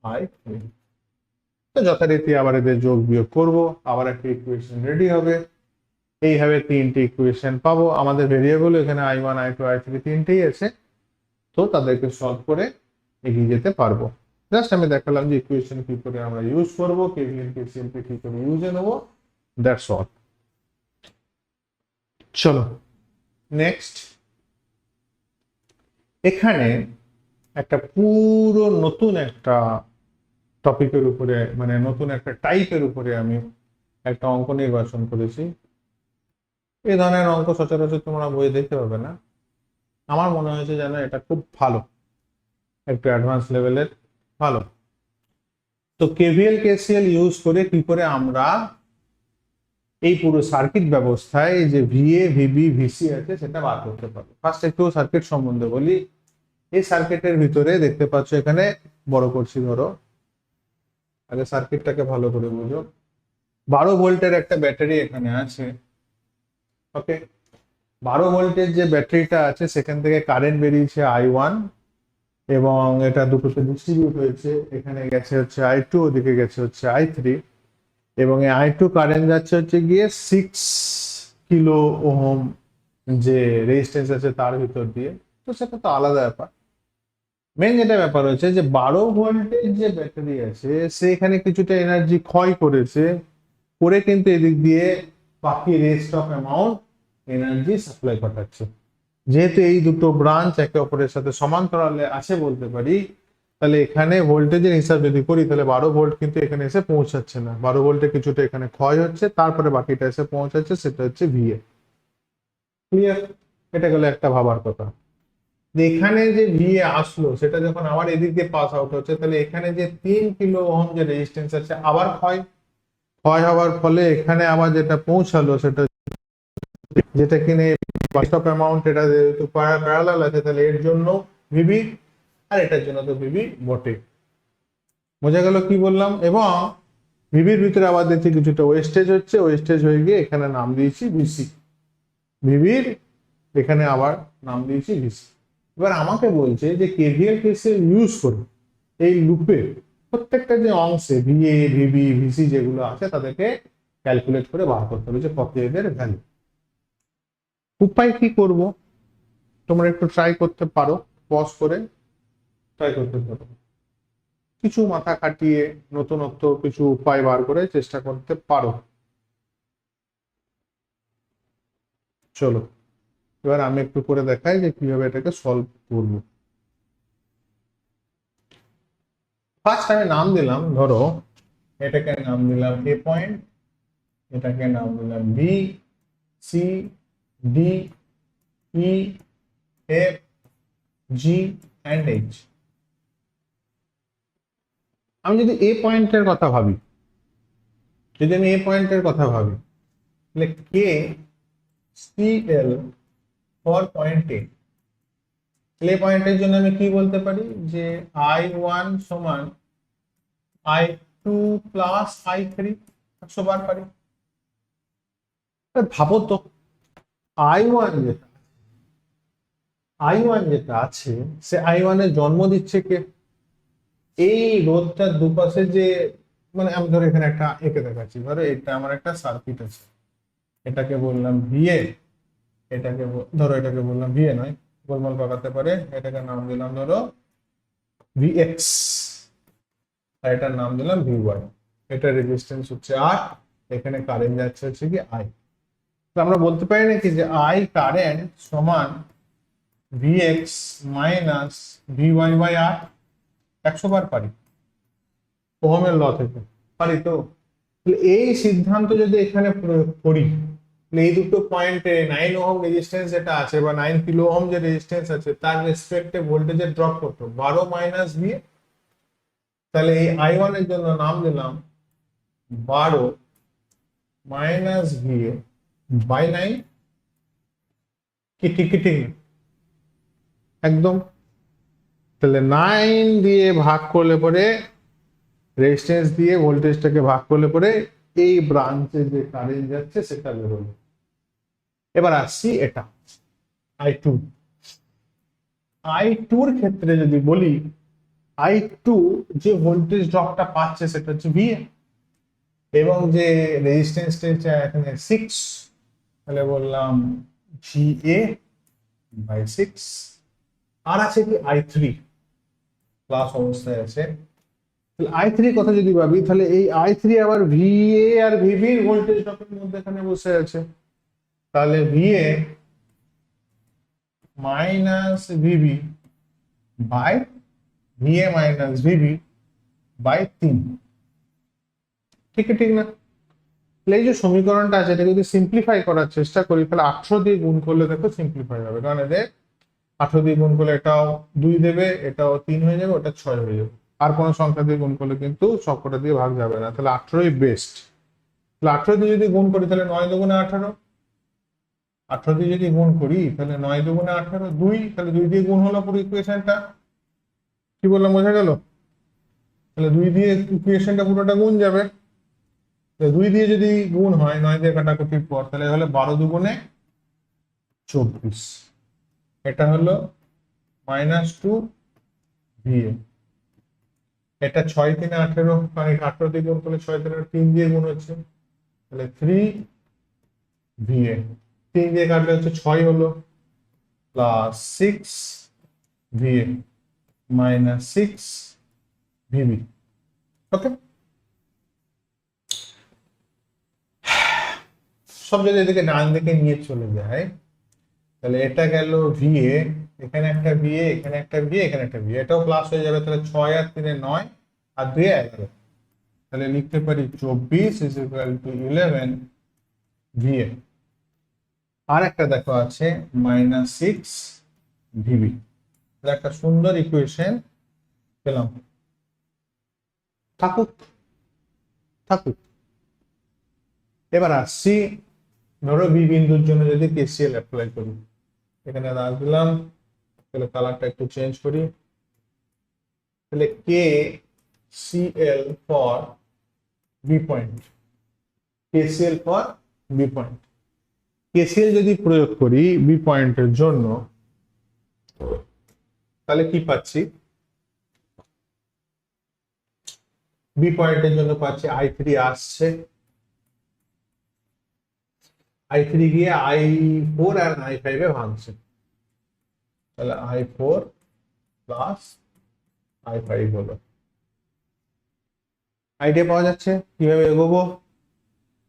I3। তো যথারীতি আবার এদের যোগ বিয়োগ করব, আবার একটা ইকুয়েশন রেডি হবে। এইভাবে তিনটে ইকুয়েশন পাবো। আমাদের ভেরিয়েবল এখানে I1 I2 I3 তিনটেই আছে, তো তাদেরকে সলভ করে এগিয়ে যেতে পারবো। জাস্ট আমি দেখালাম যে ইকুয়েশন কি করে আমরা ইউজ করবো, কেভিএল কেসিএল কে কি করে ইউজে নেবো, দ্যাটস অল। চলো নেক্সট, এখানে একটা পুরো নতুন একটা টপিকের উপরে, মানে নতুন একটা টাইপের উপরে আমি একটা অঙ্ক নির্বাচন করেছি। এই ধরনের অঙ্ক সচরাচর তোমরা বই দেখতে পাবে না। আমার মনে হয়েছে যেন এটা খুব ভালো, একটু অ্যাডভান্স লেভেলের ভালো। তো কেভিএল কেসিএল ইউজ করে কি করে আমরা এই পুরো সার্কিট ব্যবস্থায় যে ভিএ ভিবি ভিসি আছে সেটা বার করতে পারবো। ফার্স্ট একটু সার্কিট সম্বন্ধে বলি। এই সার্কিটের ভিতরে দেখতে পাচ্ছ, এখানে বড় করছি, ধরো আগে সার্কিটটাকে ভালো করে বুঝো। 12 ভোল্টের একটা ব্যাটারি এখানে আছে। ওকে, 12 ভোল্টের যে ব্যাটারিটা আছে সেখান থেকে কারেন্ট বেরিয়েছে I1, এবং এটা দুটোতে ডিস্ট্রিবিউট হয়েছে। এখানে গেছে হচ্ছে I2, ওদিকে গেছে হচ্ছে I3, এবং এই I2 কারেন্ট যাচ্ছে হচ্ছে গিয়ে 6 কিলো ওহম যে রেজিস্ট্যান্স আছে তার ভিতর দিয়ে। তো সেটা তো আলাদা ব্যাপার। মেন যেটা ব্যাপার হচ্ছে যে 12 ভোল্টের যে ব্যাটারি আছে সেখানে কিছুটা এনার্জি ক্ষয় করেছে, করে কিন্তু এদিক দিয়ে বাকি rest of amount energy supply ঘটাচ্ছে। যেহেতু এই দুটো ব্রাঞ্চ একে অপরের সাথে সমান্তরালে আছে বলতে পারি, তাহলে এখানে ভোল্টেজের হিসাব যদি করি তাহলে 12 ভোল্ট কিন্তু এখানে এসে পৌঁছাচ্ছে না। 12 ভোল্টে কিছুটা এখানে ক্ষয় হচ্ছে, তারপরে বাকিটা এসে পৌঁছাচ্ছে, সেটা হচ্ছে ভিএ। ক্লিয়ার? এটা গেল একটা ভাবার কথা। এখানে যে ভিএ আসলো সেটা যখন আবার এদিক দিয়ে পাস আউট হচ্ছে, তাহলে এখানে যে 3 কিলো ওহম যে রেজিস্ট্যান্স আছে আবার ক্ষয় ক্ষয় হওয়ার ফলে এখানে আবার যেটা পৌঁছালো সেটা, যেটা কিনে বাস্তব অ্যামাউন্ট, এটা যেহেতু প্যারালাল আছে তাহলে এর জন্য ভিবি, আর এটার জন্য তো ভিবি বটে। বোঝা গেল কি বললাম? এবং ভিবির ভিতরে আবার দেখছি কিছুটা ওয়েস্টেজ হচ্ছে, ওয়েস্টেজ হয়ে গিয়ে এখানে নাম দিয়েছি ভিসি। ভিবির এখানে আবার নাম দিয়েছি ভিসি। এবার আমাকে বলছে যে কেভিএল কেসিএল ইউজ করে এই লুপে প্রত্যেকটা যে অংশে ভিএ ভিবি ভিসি যেগুলো আছে তাদেরকে ক্যালকুলেট করে বার করতে হবে যে কত এদের ভ্যালু। উপায় কি করব, তোমরা একটু ট্রাই করতে পারো, পজ করে ট্রাই করতে পারো, কিছু মাথা খাটিয়ে নতুনত্ব কিছু উপায় বার করে চেষ্টা করতে পারো। চলো এবার আমি একটু করে দেখাই যে কিভাবে এটাকে সলভ করব। ফার্স্ট আমি নাম দিলাম, ধরো এটাকে নাম দিলাম এ পয়েন্ট, এটাকে নাম দিলাম B, C, D, E, F, G and H. আমি যদি এ পয়েন্টের কথা ভাবি, তাহলে K C L for point A, তাহলে এই পয়েন্টের জন্য আমি কি বলতে পারি যে I1 সমান I2 প্লাস I3, 100 বার পারি। ভাবো তো I1 যেটা আছে সে I1 এর জন্ম দিচ্ছে কে? এই রোধটার দুপাশে যে, মানে আমি ধরো এখানে একটা এঁকে দেখাচ্ছি, ধরো এটা আমার একটা সার্কিট আছে, এটাকে বললাম ভিএ, ধরো এটাকে বললাম ভিএ নয়, গোলমাল পাকাতে পারে, এটাকে নাম দিলাম ধরো ভিএক্স, আর এটার নাম দিলাম ভিওয়াই। এটা রেজিস্ট্যান্স হচ্ছে আর, এখানে কারেন্ট যাচ্ছে হচ্ছে কি আই। তো আমরা বলতে পারি নাকি যে আই কারেন্ট সমান ভিএক্স মাইনাস ভিওয়াই বাই আর? 100 বার পারি ওহমের ল থেকে, পারি তো? এই সিদ্ধান্ত যদি এখানে প্রয়োগ করি এই দুটো পয়েন্টে 9 ওহম রেজিস্ট্যান্স যেটা আছে বা 9 কিলো ওহম যে রেজিস্ট্যান্স আছে তার রেসপেক্টে ভোল্টেজের ড্রপ কত 12 মাইনাস ভিএ। তাহলে এই I1 এর জন্য নাম দিলাম 12 মাইনাস ভিএ বাই 9। কি ঠিক কি ঠিক একদম। তাহলে 9 দিয়ে ভাগ করলে পরে রেজিস্ট্যান্স দিয়ে ভোল্টেজটাকে ভাগ করলে পরে এই ব্রাঞ্চে যে কারেন্ট যাচ্ছে সেটা বেরোলো। এবার আসছি এটা I2। I2 এর ক্ষেত্রে যদি বলি I2 যে ভোল্টেজ ড্রপটা পাচ্ছে সেটা হচ্ছে ভিএ এবং যে রেজিস্ট্যান্সটা এখানে 6, তাহলে বললাম GA বাই 6। আর আছে কি I3 প্লাস অবস্থায় আছে। তাহলে I3 কথা যদি ভাবি তাহলে এই I3 আবার VA আর VB এর ভোল্টেজ ড্রপের মধ্যে এখানে বসে আছে। তাহলে VA minus VB by VA minus VB by 3। ঠিক ঠিক না? এই যে সমীকরণটা আছে এটা যদি সিম্পলিফাই করার চেষ্টা করি তাহলে 18 দিয়ে গুণ করলে দেখো সিম্পলিফাই হবে, কারণ এদের 18 দিয়ে গুণ করলে এটাও 2 দেবে, এটাও 3 হয়ে যাবে, ওটা 6 হয়ে যাবে। আর কোনো সংখ্যা দিয়ে গুণ করলে কিন্তু সবকটা দিয়ে ভাগ যাবে না, তাহলে 18ই বেস্ট। তাহলে 18 দিয়ে যদি গুণ করি তাহলে 9 দুগুণে 18, 18 দিয়ে যদি গুণ করি তাহলে 9 দুগুণে 18, 2, তাহলে 2 দিয়ে গুণ হলো পুরো ইকুয়েশনটা। কি বললাম বোঝা গেল? তাহলে 2 দিয়ে ইকুয়েশনটা পুরোটা গুণ যাবে। 2 দিয়ে যদি গুণ হয় 9 দিয়ে কাটাকুটির পর তাহলে হলো 12 দুগুণে 24, এটা হলো -2 ভিএ। এটা 6 3 18, কারণ 18 দিয়ে গুণ করলে 6 3 দিয়ে গুণ হচ্ছে, তাহলে 3 ভিএ। 3 দিয়ে কাটলে হচ্ছে 6 হলো, প্লাস 6 ভিএ মাইনাস 6 ভিবি। ওকে, সব যদি এদিকে ডান দিকে নিয়ে চলে যায় তাহলে এটা গেল ভিএ, এখানে একটা ভিএ, এখানে একটা ভিএ, এখানে একটা ভিএ, এটাও প্লাস হয়ে যাবে। তাহলে 6 আর 3 9 আর 2 11, তাহলে লিখতে পারি 24 ইজ ইকুয়াল টু 11 ভিএ। আর একটা দেখো আছে -6 ভিবি। একটা সুন্দর ইকুয়েশন পেলাম। থাকুক থাকুক। এবার আসছি, ধরো বি বিন্দুর জন্য যদি কেসিএল অ্যাপ্লাই করি, এখানে রাখ দিলাম, তাহলে কালারটা একটু চেঞ্জ করি। তাহলে K CL for B point, KCL for B point, KCL যদি প্রয়োগ করি বি পয়েন্টের জন্য তাহলে কি পাচ্ছি? বি পয়েন্টের জন্য পাচ্ছি I3 আসছে, I3 গিয়ে I4 আর I5 এ ভাঙছে, তাহলে I4 প্লাস I5 হলো। আইডিয়া পাওয়া যাচ্ছে কিভাবে এগোবো?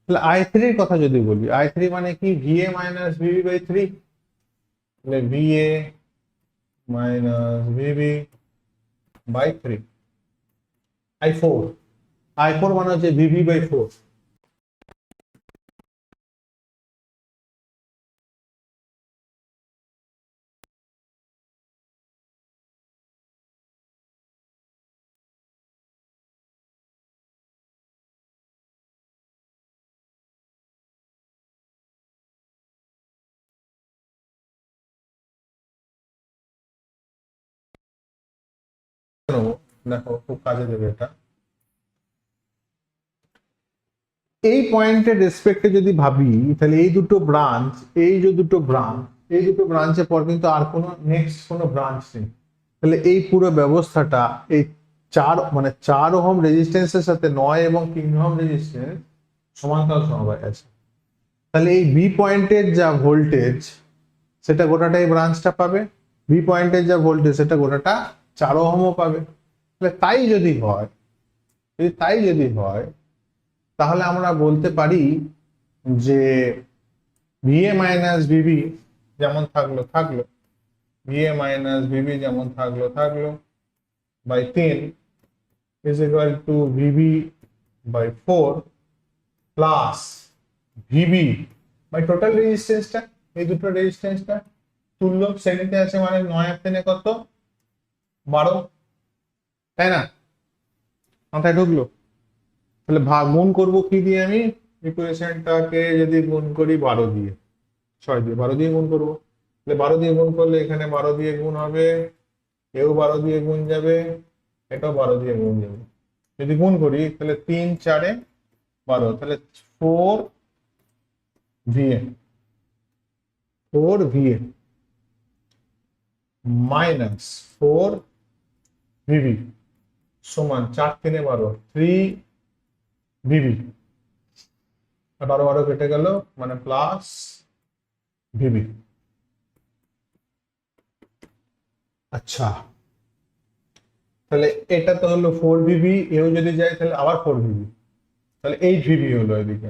তাহলে I3 এর কথা যদি বলি, I3 মানে কি VA মাইনাস VB বাই 3, তাহলে VA minus VB by 3। I4, I4 মানে হচ্ছে VB বাই 4। দেখো খুব কাজে দেবে এটা। এই পয়েন্টের রেসপেক্টে যদি ভাবি তাহলে এই দুটো ব্রাঞ্চ, এই যে দুটো ব্রাঞ্চ, এই দুটো ব্রাঞ্চের পর কিন্তু আর কোনো নেক্সট কোনো ব্রাঞ্চ নেই। তাহলে এই পুরো ব্যবস্থাটা এই 4 ওহম রেজিস্ট্যান্সের সাথে 9 এবং 3 ওহম রেজিস্ট্যান্স সমান্তরাল সমবায় আছে। তাহলে এই বি পয়েন্টের যা ভোল্টেজ সেটা গোটাটাই ব্রাঞ্চটা পাবে, বি পয়েন্টের যা ভোল্টেজ সেটা গোটাটা 4 ওহমও পাবে। তাহলে তাই যদি হয় তাহলে আমরা বলতে পারি যে ভিএ মাইনাস ভিবি যেমন থাকলো, ভিএ মাইনাস ভিবি যেমন থাকলো by 3 is equal to VB by 4 plus VB by total রেজিস্ট্যান্সটা, এই দুটো রেজিস্ট্যান্সটা তুল্য, শ্রেণীতে আছে মানে 9 আর 3 কত, 12, তাই না? মাথায় ঢুকলো? তাহলে গুণ করবো কি দিয়ে? আমি ইকুয়েশনটাকে যদি গুণ করি 12 দিয়ে, 6 দিয়ে, 12 দিয়ে গুণ করবো, তাহলে 12 দিয়ে গুণ করলে এখানে 12 দিয়ে গুণ হবে, এও 12 দিয়ে গুণ যাবে, এটাও 12 দিয়ে গুণ যাবে। যদি গুণ করি তাহলে 3 4 12, তাহলে 4 VA, 4 VA মাইনাস 4 VB সমান 4 3 12, 3 VB, 12 12 কেটে গেল মানে প্লাস VB। আচ্ছা, তাহলে এটা তো হলো 4 VB, এও যদি যায় তাহলে আবার 4 VB, তাহলে 8 VB হলো এদিকে।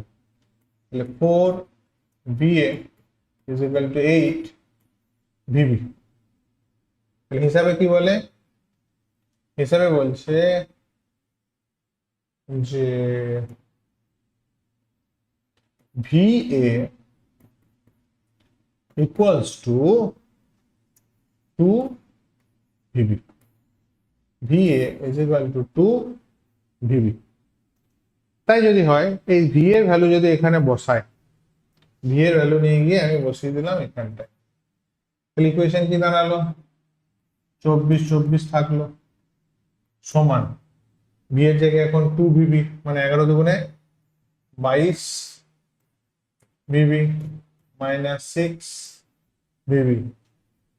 তাহলে 4 VA is equal two 8 VB। তাহলে হিসাবে কি বলে? হিসাবে বলছে যে VA equals to 2 VB, VA is equal two 2 VB। তাই যদি হয়, এই ভি এর ভ্যালু যদি এখানে বসায়, ভি এর ভ্যালু নিয়ে গিয়ে আমি বসিয়ে দিলাম এখানটায়, তাহলে ইকুয়েশন কি দাঁড়ালো? 24 24 থাকলো সমান ভি এর জায়গায় এখন 2 VB, মানে 11 দুগুণে 22 VB মাইনাস 6 VB।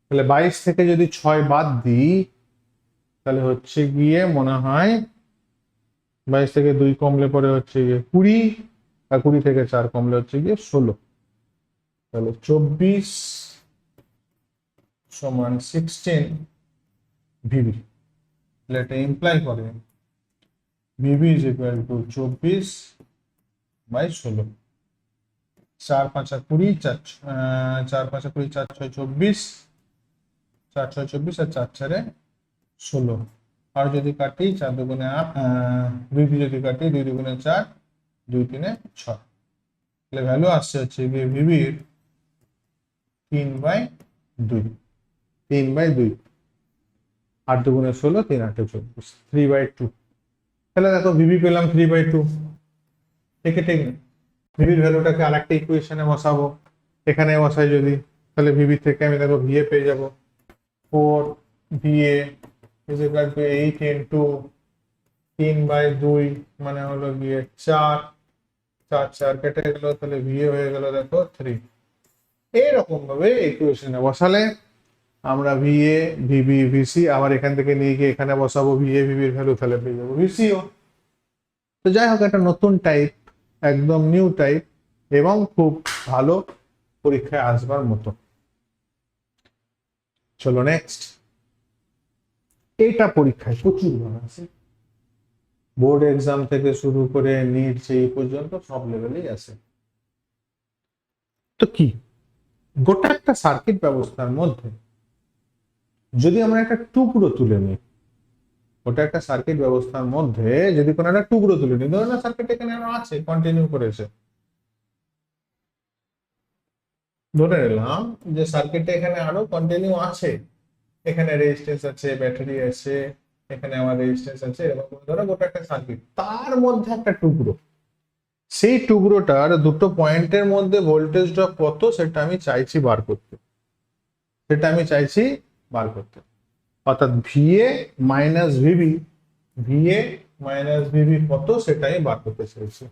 তাহলে 22 থেকে যদি 6 বাদ দিই তাহলে হচ্ছে গিয়ে মনে হয় 22 থেকে 2 কমলে পরে হচ্ছে গিয়ে 20, আর 20 থেকে 4 কমলে হচ্ছে গিয়ে 16। তাহলে 24 সমান 16 VB। তাহলে এটা ইমপ্লাই করে VB ইজ ইকুয়াল টু 24/16। 4 5 20, 4 5 20, 4 6 24, 4 6 24 আর 4 4 16। আর যদি কাটি 4 দুগুণে 8, 2 দিয়ে যদি কাটি 2 দুগুণে 4, 2 3 6, তাহলে ভ্যালু আসছে হচ্ছে গিয়ে ভিবির 3/2, 3/2, 8 দুগুণে 16, 3 8 24, 3/2। তাহলে দেখো ভিবি পেলাম 3/2, ঠিক ঠিক না? ভিবির ভ্যালুটাকে আরেকটা ইকুয়েশনে বসাবো, এখানে বসাই যদি, তাহলে ভিবি থেকে আমি দেখো ভিএ পেয়ে যাব 4 VA is equal two 8 into 3/2 মানে হলো গিয়ে 4, 4 4 কেটে গেল, তাহলে ভিএ হয়ে গেল দেখো 3। এইরকম ভাবে ইকুয়েশনে বসালে আমরা ভিএ ভিবি ভিসি আবার এখান থেকে নিয়ে গিয়ে এখানে বসাবো ভিএ ভিবির ভ্যালু, তাহলে পেয়ে যাবো ভিসিও। তো যাই হোক, একটা নতুন টাইপ, একদম নিউ টাইপ, এবং খুব ভালো পরীক্ষায় আসবার মতো। চলো নেক্সট। এটা পরীক্ষায় প্রচুর ভালো আছে, বোর্ড এক্সাম থেকে শুরু করে নিট সেই পর্যন্ত সব লেভেলেই আছে। তো কি, গোটা একটা সার্কিট ব্যবস্থার মধ্যে যদি আমরা একটা টুকরো তুলে নিই, ওটা একটা সার্কিট ব্যবস্থার মধ্যে যদি কোনো একটা টুকরো তুলে নিই, ধরুন না সার্কিট এখানে আছে, কন্টিনিউ করেছে, ধরে নিলাম যে সার্কিটে এখানে আরো কন্টিনিউ আছে, এখানে রেজিস্ট্যান্স আছে, ব্যাটারি আছে, এখানে আমার রেজিস্ট্যান্স আছে, এরকম ধরো গোটা একটা সার্কিট, তার মধ্যে একটা টুকরো, সেই টুকরোটার দুটো পয়েন্টের মধ্যে ভোল্টেজ ড্রপ কত সেটা আমি চাইছি বার করতে, অর্থাৎ VA minus VB, VA minus VB কত সেটাই বার করতে চাইছি।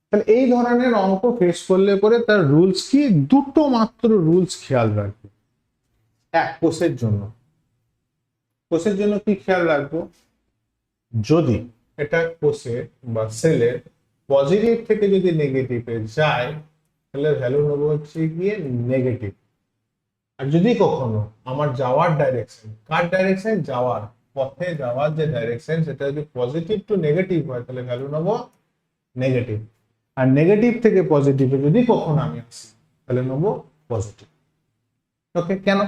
তাহলে এই ধরনের অঙ্ক ফেস করলে পরে তার রুলস কি, দুটো মাত্র রুলস খেয়াল রাখবে। এক, কোষের জন্য কি খেয়াল রাখবো, যদি এটা কোষের বা সেলের পজিটিভ থেকে যদি নেগেটিভে যায় তাহলে ভ্যালু নেবো হচ্ছে গিয়ে নেগেটিভ। আর যদি কখনো আমার যাওয়ার ডাইরেকশন, কার ডাইরেকশন, যাওয়ার পথে যাওয়ার যে ডাইরেকশন সেটা যদি পজিটিভ টু নেগেটিভ হয় তাহলে ভ্যালু নেবো নেগেটিভ। আর নেগেটিভ থেকে পজিটিভে যদি কখনো আমি আসি তাহলে নেবো পজিটিভ। ওকে, কেন?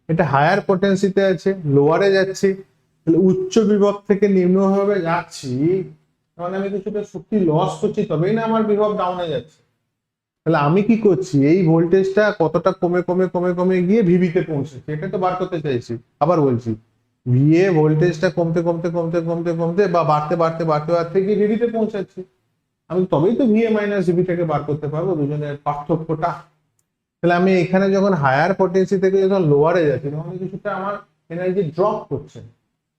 এটা হায়ার পটেন্সিতে আছে, লোয়ারে যাচ্ছি, তাহলে উচ্চ বিভব থেকে নিম্নভাবে যাচ্ছি, মানে আমি কিছুটা শক্তি লস করছি, তবেই না আমার বিভব ডাউনে যাচ্ছে। তাহলে আমি কি করছি, এই ভোল্টেজটা কতটা কমে কমে কমে কমে গিয়ে ভিভিতে পৌঁছেছে, এটা তো বার করতে চাইছি। আবার বলছি, ভিএ ভোল্টেজটা কমতে কমতে কমতে কমতে কমতে বা বাড়তে বাড়তে বাড়তে বাড়তে গিয়ে ভিভিতে পৌঁছাচ্ছি। আমি তবেই তো ভিএ মাইনাস ভিভিটাকে বার করতে পারবো, দুজনের পার্থক্যটা। তাহলে আমি এখানে যখন হায়ার পটেন্সি থেকে যখন লোয়ারে যাচ্ছি, তখন কিছুটা আমার এনার্জি ড্রপ করছে,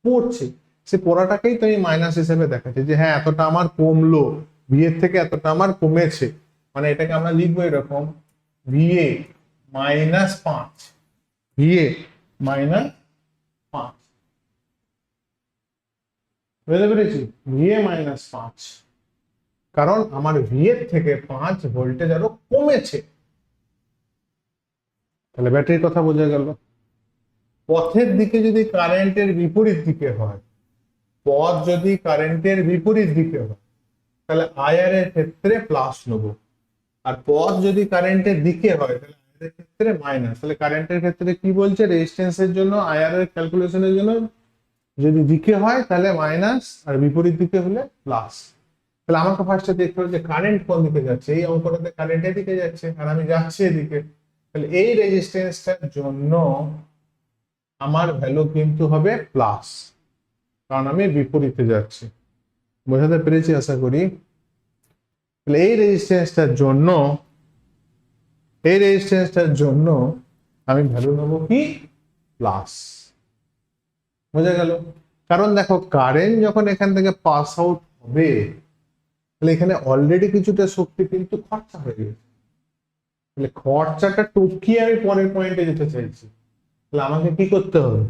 পড়ছে। সে পড়াটাকেই তো আমি মাইনাস হিসেবে দেখাচ্ছি, যে হ্যাঁ এতটা আমার কমলো, ভিএর থেকে এতটা আমার কমেছে। মানে এটাকে আমরা লিখবো এরকম, ভিএ মাইনাস 5, ভিএ মাইনাস 5, বুঝতে পেরেছি? ভিএ মাইনাস 5, কারণ আমার ভিএর থেকে 5 ভোল্টেজ আরো কমেছে। তাহলে ব্যাটারির কথা বোঝা গেল। পথের দিকে যদি কারেন্টের বিপরীত দিকে হয়, পথ যদি কারেন্টের বিপরীত দিকে হয়, তাহলে আইআর এর ক্ষেত্রে প্লাস নেবো। আর পথ যদি কারেন্টের দিকে হয়, তাহলে আইআর এর ক্ষেত্রে মাইনাস। তাহলে কারেন্টের ক্ষেত্রে কি বলছে, রেজিস্ট্যান্সের জন্য আইআর এর ক্যালকুলেশনের জন্য যদি দিকে হয় তাহলে মাইনাস, আর বিপরীত দিকে হলে প্লাস। তাহলে আমাকে ফার্স্টে দেখতে হবে যে কারেন্ট কোন দিকে যাচ্ছে। এই অঙ্কটাতে কারেন্ট এদিকে যাচ্ছে আর আমি যাচ্ছি এদিকে। তাহলে এই রেজিস্ট্যান্সটার জন্য আমার ভ্যালু কিন্তু হবে প্লাস, কারণ আমি বিপরীতে যাচ্ছি। বোঝাতে পেরেছি আশা করি। তাহলে এই রেজিস্ট্যান্সটার জন্য আমি ভ্যালু নেবো কি, প্লাস। বোঝা গেল? কারণ দেখো, কারেন্ট যখন এখান থেকে পাস আউট হবে, তাহলে এখানে অলরেডি কিছুটা শক্তি কিন্তু খরচা হয়ে গেছে। তাহলে খরচাটা টুকিয়ে আমি পরের পয়েন্টে যেতে চাইছি, তাহলে আমাকে কি করতে হবে,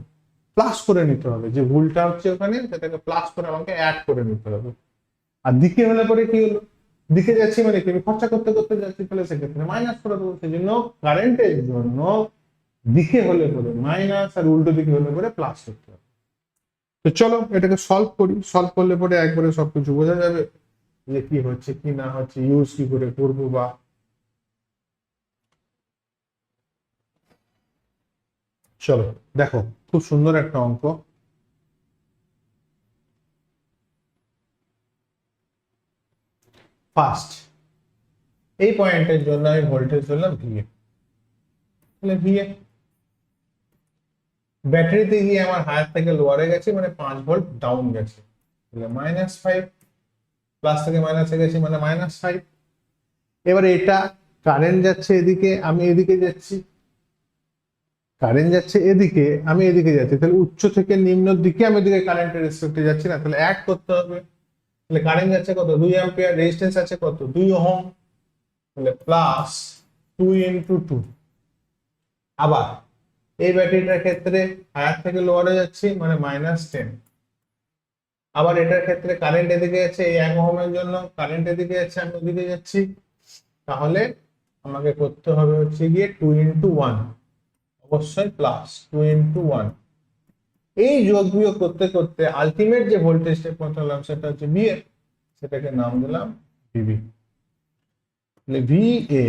প্লাস করে নিতে হবে। যে ভুলটা হচ্ছে ওখানে, সেটাকে প্লাস করে আমাকে অ্যাড করে নিতে হবে। আর দিকে হলে পরে কি হলো, দিকে যাচ্ছি মানে কি, আমি খরচা করতে করতে যাচ্ছি, তাহলে সেক্ষেত্রে মাইনাস করে দেবো। সেই জন্য কারেন্টের জন্য দিকে হলে পরে মাইনাস, আর উল্টো দিকে হলে পরে প্লাস করতে হবে। তো চলো এটাকে সলভ করি। সলভ করলে পরে একবারে সবকিছু বোঝা যাবে যে কি হচ্ছে কি না হচ্ছে, ইউজ কি করে করবো। বা চলো দেখো, খুব সুন্দর একটা অঙ্ক। ফার্স্ট এই পয়েন্টের জন্য আমি ভোল্টেজ ধরলাম ভিএ। তাহলে ভিএ ব্যাটারিতে গিয়ে আমার হায়ার থেকে লোয়ারে গেছে, মানে 5 ভোল্ট ডাউন গেছে, তাহলে -5। প্লাস থেকে মাইনাসে গেছি মানে -5। এবার এটা কারেন্ট যাচ্ছে এদিকে, আমি এদিকে যাচ্ছি। কারেন্ট যাচ্ছে এদিকে, আমি এদিকে যাচ্ছি। তাহলে উচ্চ থেকে নিম্নের দিকে আমি এদিকে কারেন্টের রেসপেক্টে যাচ্ছি না, তাহলে অ্যাড করতে হবে। তাহলে কারেন্ট যাচ্ছে কত, 2 অ্যাম্পিয়ার, রেজিস্ট্যান্স আছে কত, 2 ওহম, তাহলে প্লাস 2 ইনটু 2। আবার এই ব্যাটারিটার ক্ষেত্রে হায়ার থেকে লোয়ারে যাচ্ছি মানে -10। আবার এটার ক্ষেত্রে কারেন্ট এদিকে যাচ্ছে, এই 1 ওহমের জন্য কারেন্ট এদিকে যাচ্ছে, আমি ওদিকে যাচ্ছি। তাহলে আমাকে করতে হবে হচ্ছে গিয়ে 2 ইনটু 1, অবশ্যই প্লাস 2 ইনটু 1। এই যোগ বিয়োগ করতে করতে আলটিমেট যে ভোল্টেজটা পৌঁছালাম সেটা হচ্ছে ভিএ, সেটাকে নাম দিলাম ভিবি। তাহলে VA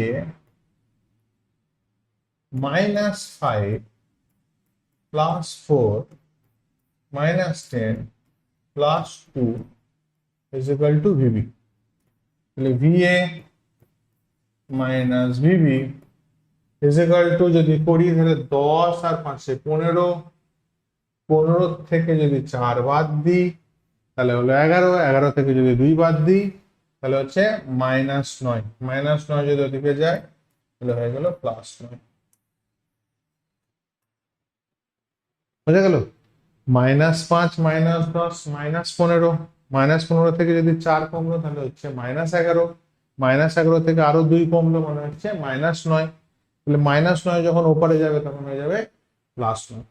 -5 plus 4 -10 plus 2 is equal to VB. তাহলে VA minus VB is equal to, যদি করি তাহলে 10 আর 5 15, 15 থেকে যদি 4 বাদ দিই তাহলে হলো 11, 11 থেকে যদি 2 বাদ দিই তাহলে হচ্ছে -9, -9 যদি ওদিকে যায় তাহলে হয়ে গেল +9। বুঝা গেল? -5 -10 -15, -15 থেকে যদি 4 কমলো তাহলে হচ্ছে -11, -11 থেকে আরো 2 কমলো মানে হচ্ছে -9। তাহলে -9 যখন ওপারে যাবে তখন হয়ে যাবে +9।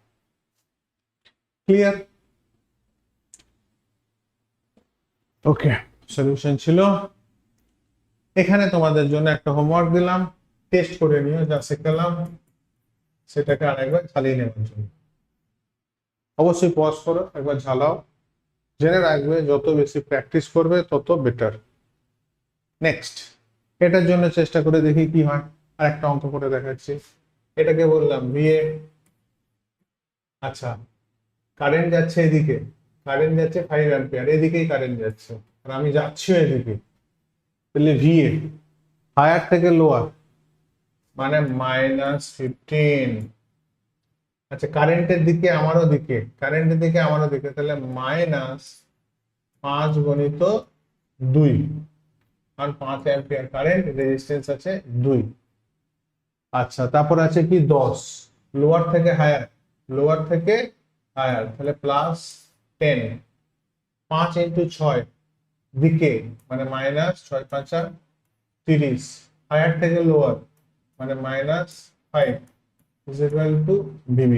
ক্লিয়ার? ওকে, সলিউশন ছিল। এখানে তোমাদের জন্য একটা হোমওয়ার্ক দিলাম, টেস্ট করে নিও, যা শিখলাম সেটাকে আরেকবার চালিয়ে নেওয়ার জন্য। অবশ্যই পজ করো, একবার ঝালাও। জেনে রাখবে যত বেশি প্র্যাকটিস করবে তত বেটার। নেক্সট এটার জন্য চেষ্টা করে দেখি কি হয়। আর একটা অঙ্ক করে দেখাচ্ছি। এটাকে বললাম ভিএ। আচ্ছা, কারেন্ট যাচ্ছে এদিকে, কারেন্ট যাচ্ছে 5 অ্যাম্পিয়ার, এদিকেই কারেন্ট যাচ্ছে আর আমি যাচ্ছি এদিকে। তাহলে ভিএ হায়ার থেকে লোয়ার মানে -15। আচ্ছা কারেন্টের দিকে আমারও দিকে, তাহলে -5 × 2, কারণ 5 অ্যাম্পিয়ার কারেন্ট, রেজিস্ট্যান্স আছে 2। আচ্ছা তারপর আছে কি 10, লোয়ার থেকে হায়ার, তাহলে +10। 5 × 6 দিকে মানে -6 × 5 = 30, হায়ার থেকে লোয়ার মানে -5 = VB।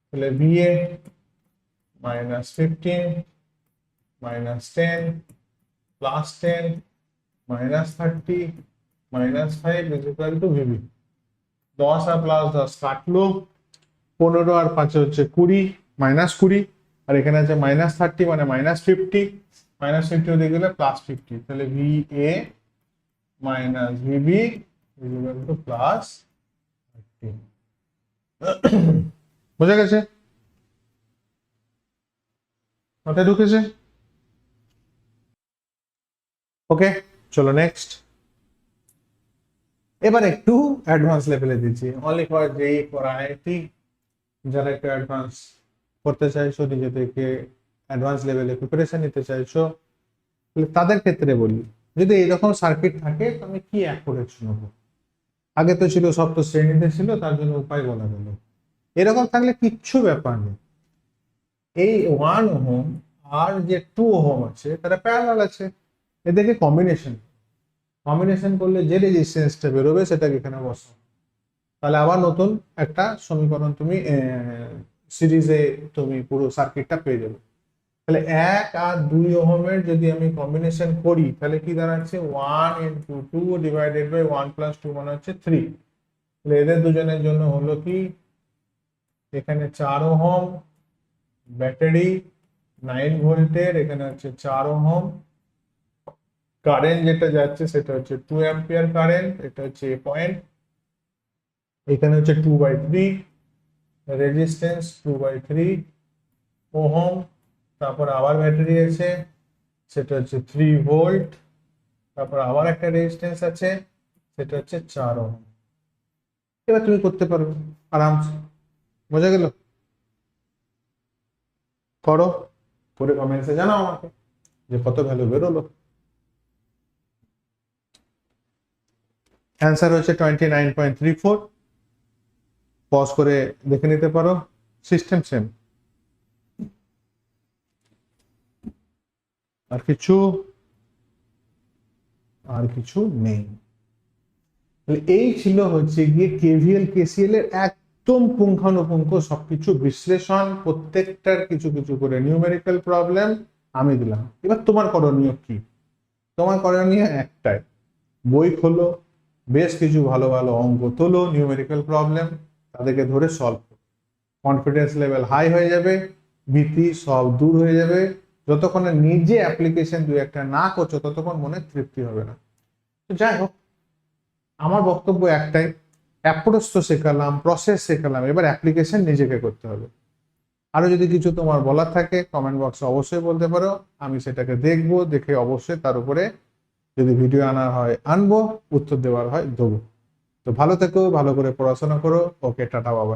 তাহলে VA -15 -10 +10 -30 -5 = VB। 10 আর +10 কাটলো, 15 আর 5 হচ্ছে 20, -20, আর এখানে আছে -30 মানে -50, -50 ওদিকে গেলে +50, তাহলে VA -VB = +30। বোঝা গেছে? মাথায় ঢুকেছে? ওকে, চলো নেক্সট। এবার একটু অ্যাডভান্স লেভেলে দিচ্ছি, only for JEE for IIT. যারা একটু অ্যাডভান্স করতে চাইছো, নিজেদেরকে অ্যাডভান্স লেভেলে প্রিপারেশন নিতে চাইছো, তাদের ক্ষেত্রে বলি, যদি এইরকম সার্কিট থাকে আমি কি অ্যাপ্রোচ নেব। আগে তো ছিল সপ্তম শ্রেণীতে ছিল, তার জন্য উপায় বলা গেল। এরকম থাকলে কিচ্ছু ব্যাপার নেই, এই 1 ওহম আর যে 2 ওহম আছে তারা প্যারালাল আছে, এদেরকে কম্বিনেশন করলে যে রেজিস্ট্যান্সটা বেরোবে সেটাকে এখানে বসো, তাহলে আবার নতুন একটা সমীকরণ তুমি সিরিজে তুমি পুরো সার্কিটটা পেয়ে যাবে। তাহলে 1 আর 2 ওহমের যদি আমি কম্বিনেশন করি তাহলে কি দাঁড়াচ্ছে 1 × 2 / 1 + 2 মানে হচ্ছে 3। তাহলে এদের দুজনের জন্য হলো কি, এখানে 4 ওহম ব্যাটারি 9 ভোল্টের, এখানে হচ্ছে 4 ওহম কারেন্ট, যেটা যাচ্ছে সেটা হচ্ছে 2 অ্যাম্পিয়ার কারেন্ট, এটা হচ্ছে পয়েন্ট, এখানে হচ্ছে 2/3 রেজিস্ট্যান্স, 2/3 ওহম, তারপর আবার ব্যাটারি আছে সেটা হচ্ছে 3 ভোল্ট, তারপর আবার একটা রেজিস্ট্যান্স আছে সেটা হচ্ছে 4 ওহম। এবার তুমি করতে পারবে আরামসে। বোঝা গেল? করো, করে কমেন্টসে জানাও আমাকে যে কত ভ্যালু বেরোলো। অ্যান্সার হচ্ছে 29.34। পজ করে দেখে নিতে পারো, সিস্টেম সেম। আর কিছু নেই। এই ছিল হচ্ছে গিয়ে কেভিএল কেসিএল এর একদম পুঙ্খানুপুঙ্খ সবকিছু বিশ্লেষণ, প্রত্যেকটার কিছু কিছু করে নিউমেরিক্যাল প্রবলেম আমি দিলাম। এবার তোমার করণীয় কি? তোমার করণীয় একটাই, বই খোলো, বেশ কিছু ভালো ভালো অঙ্ক তোলো, নিউমেরিক্যাল প্রবলেম, তাদেরকে ধরে সলভ করো। কনফিডেন্স লেভেল হাই হয়ে যাবে, ভীতি সব দূর হয়ে যাবে। যতক্ষণ নিজে অ্যাপ্লিকেশন 2-1টা না করছো ততক্ষণ মনে তৃপ্তি হবে না। তো যাই হোক, আমার বক্তব্য একটাই, অ্যাপ্রোচ তো শেখালাম, প্রসেস শেখালাম, এবার অ্যাপ্লিকেশন নিজেকে করতে হবে। আরো যদি কিছু তোমার বলার থাকে কমেন্ট বক্সে অবশ্যই বলতে পারো, আমি সেটাকে দেখবো, দেখে অবশ্যই তার উপরে যদি ভিডিও আনার হয় আনবো, উত্তর দেওয়ার হয় দেবো। তো ভালো থেকো, ভালো করে পড়াশোনা করো। ওকে, টাটা, বাবা।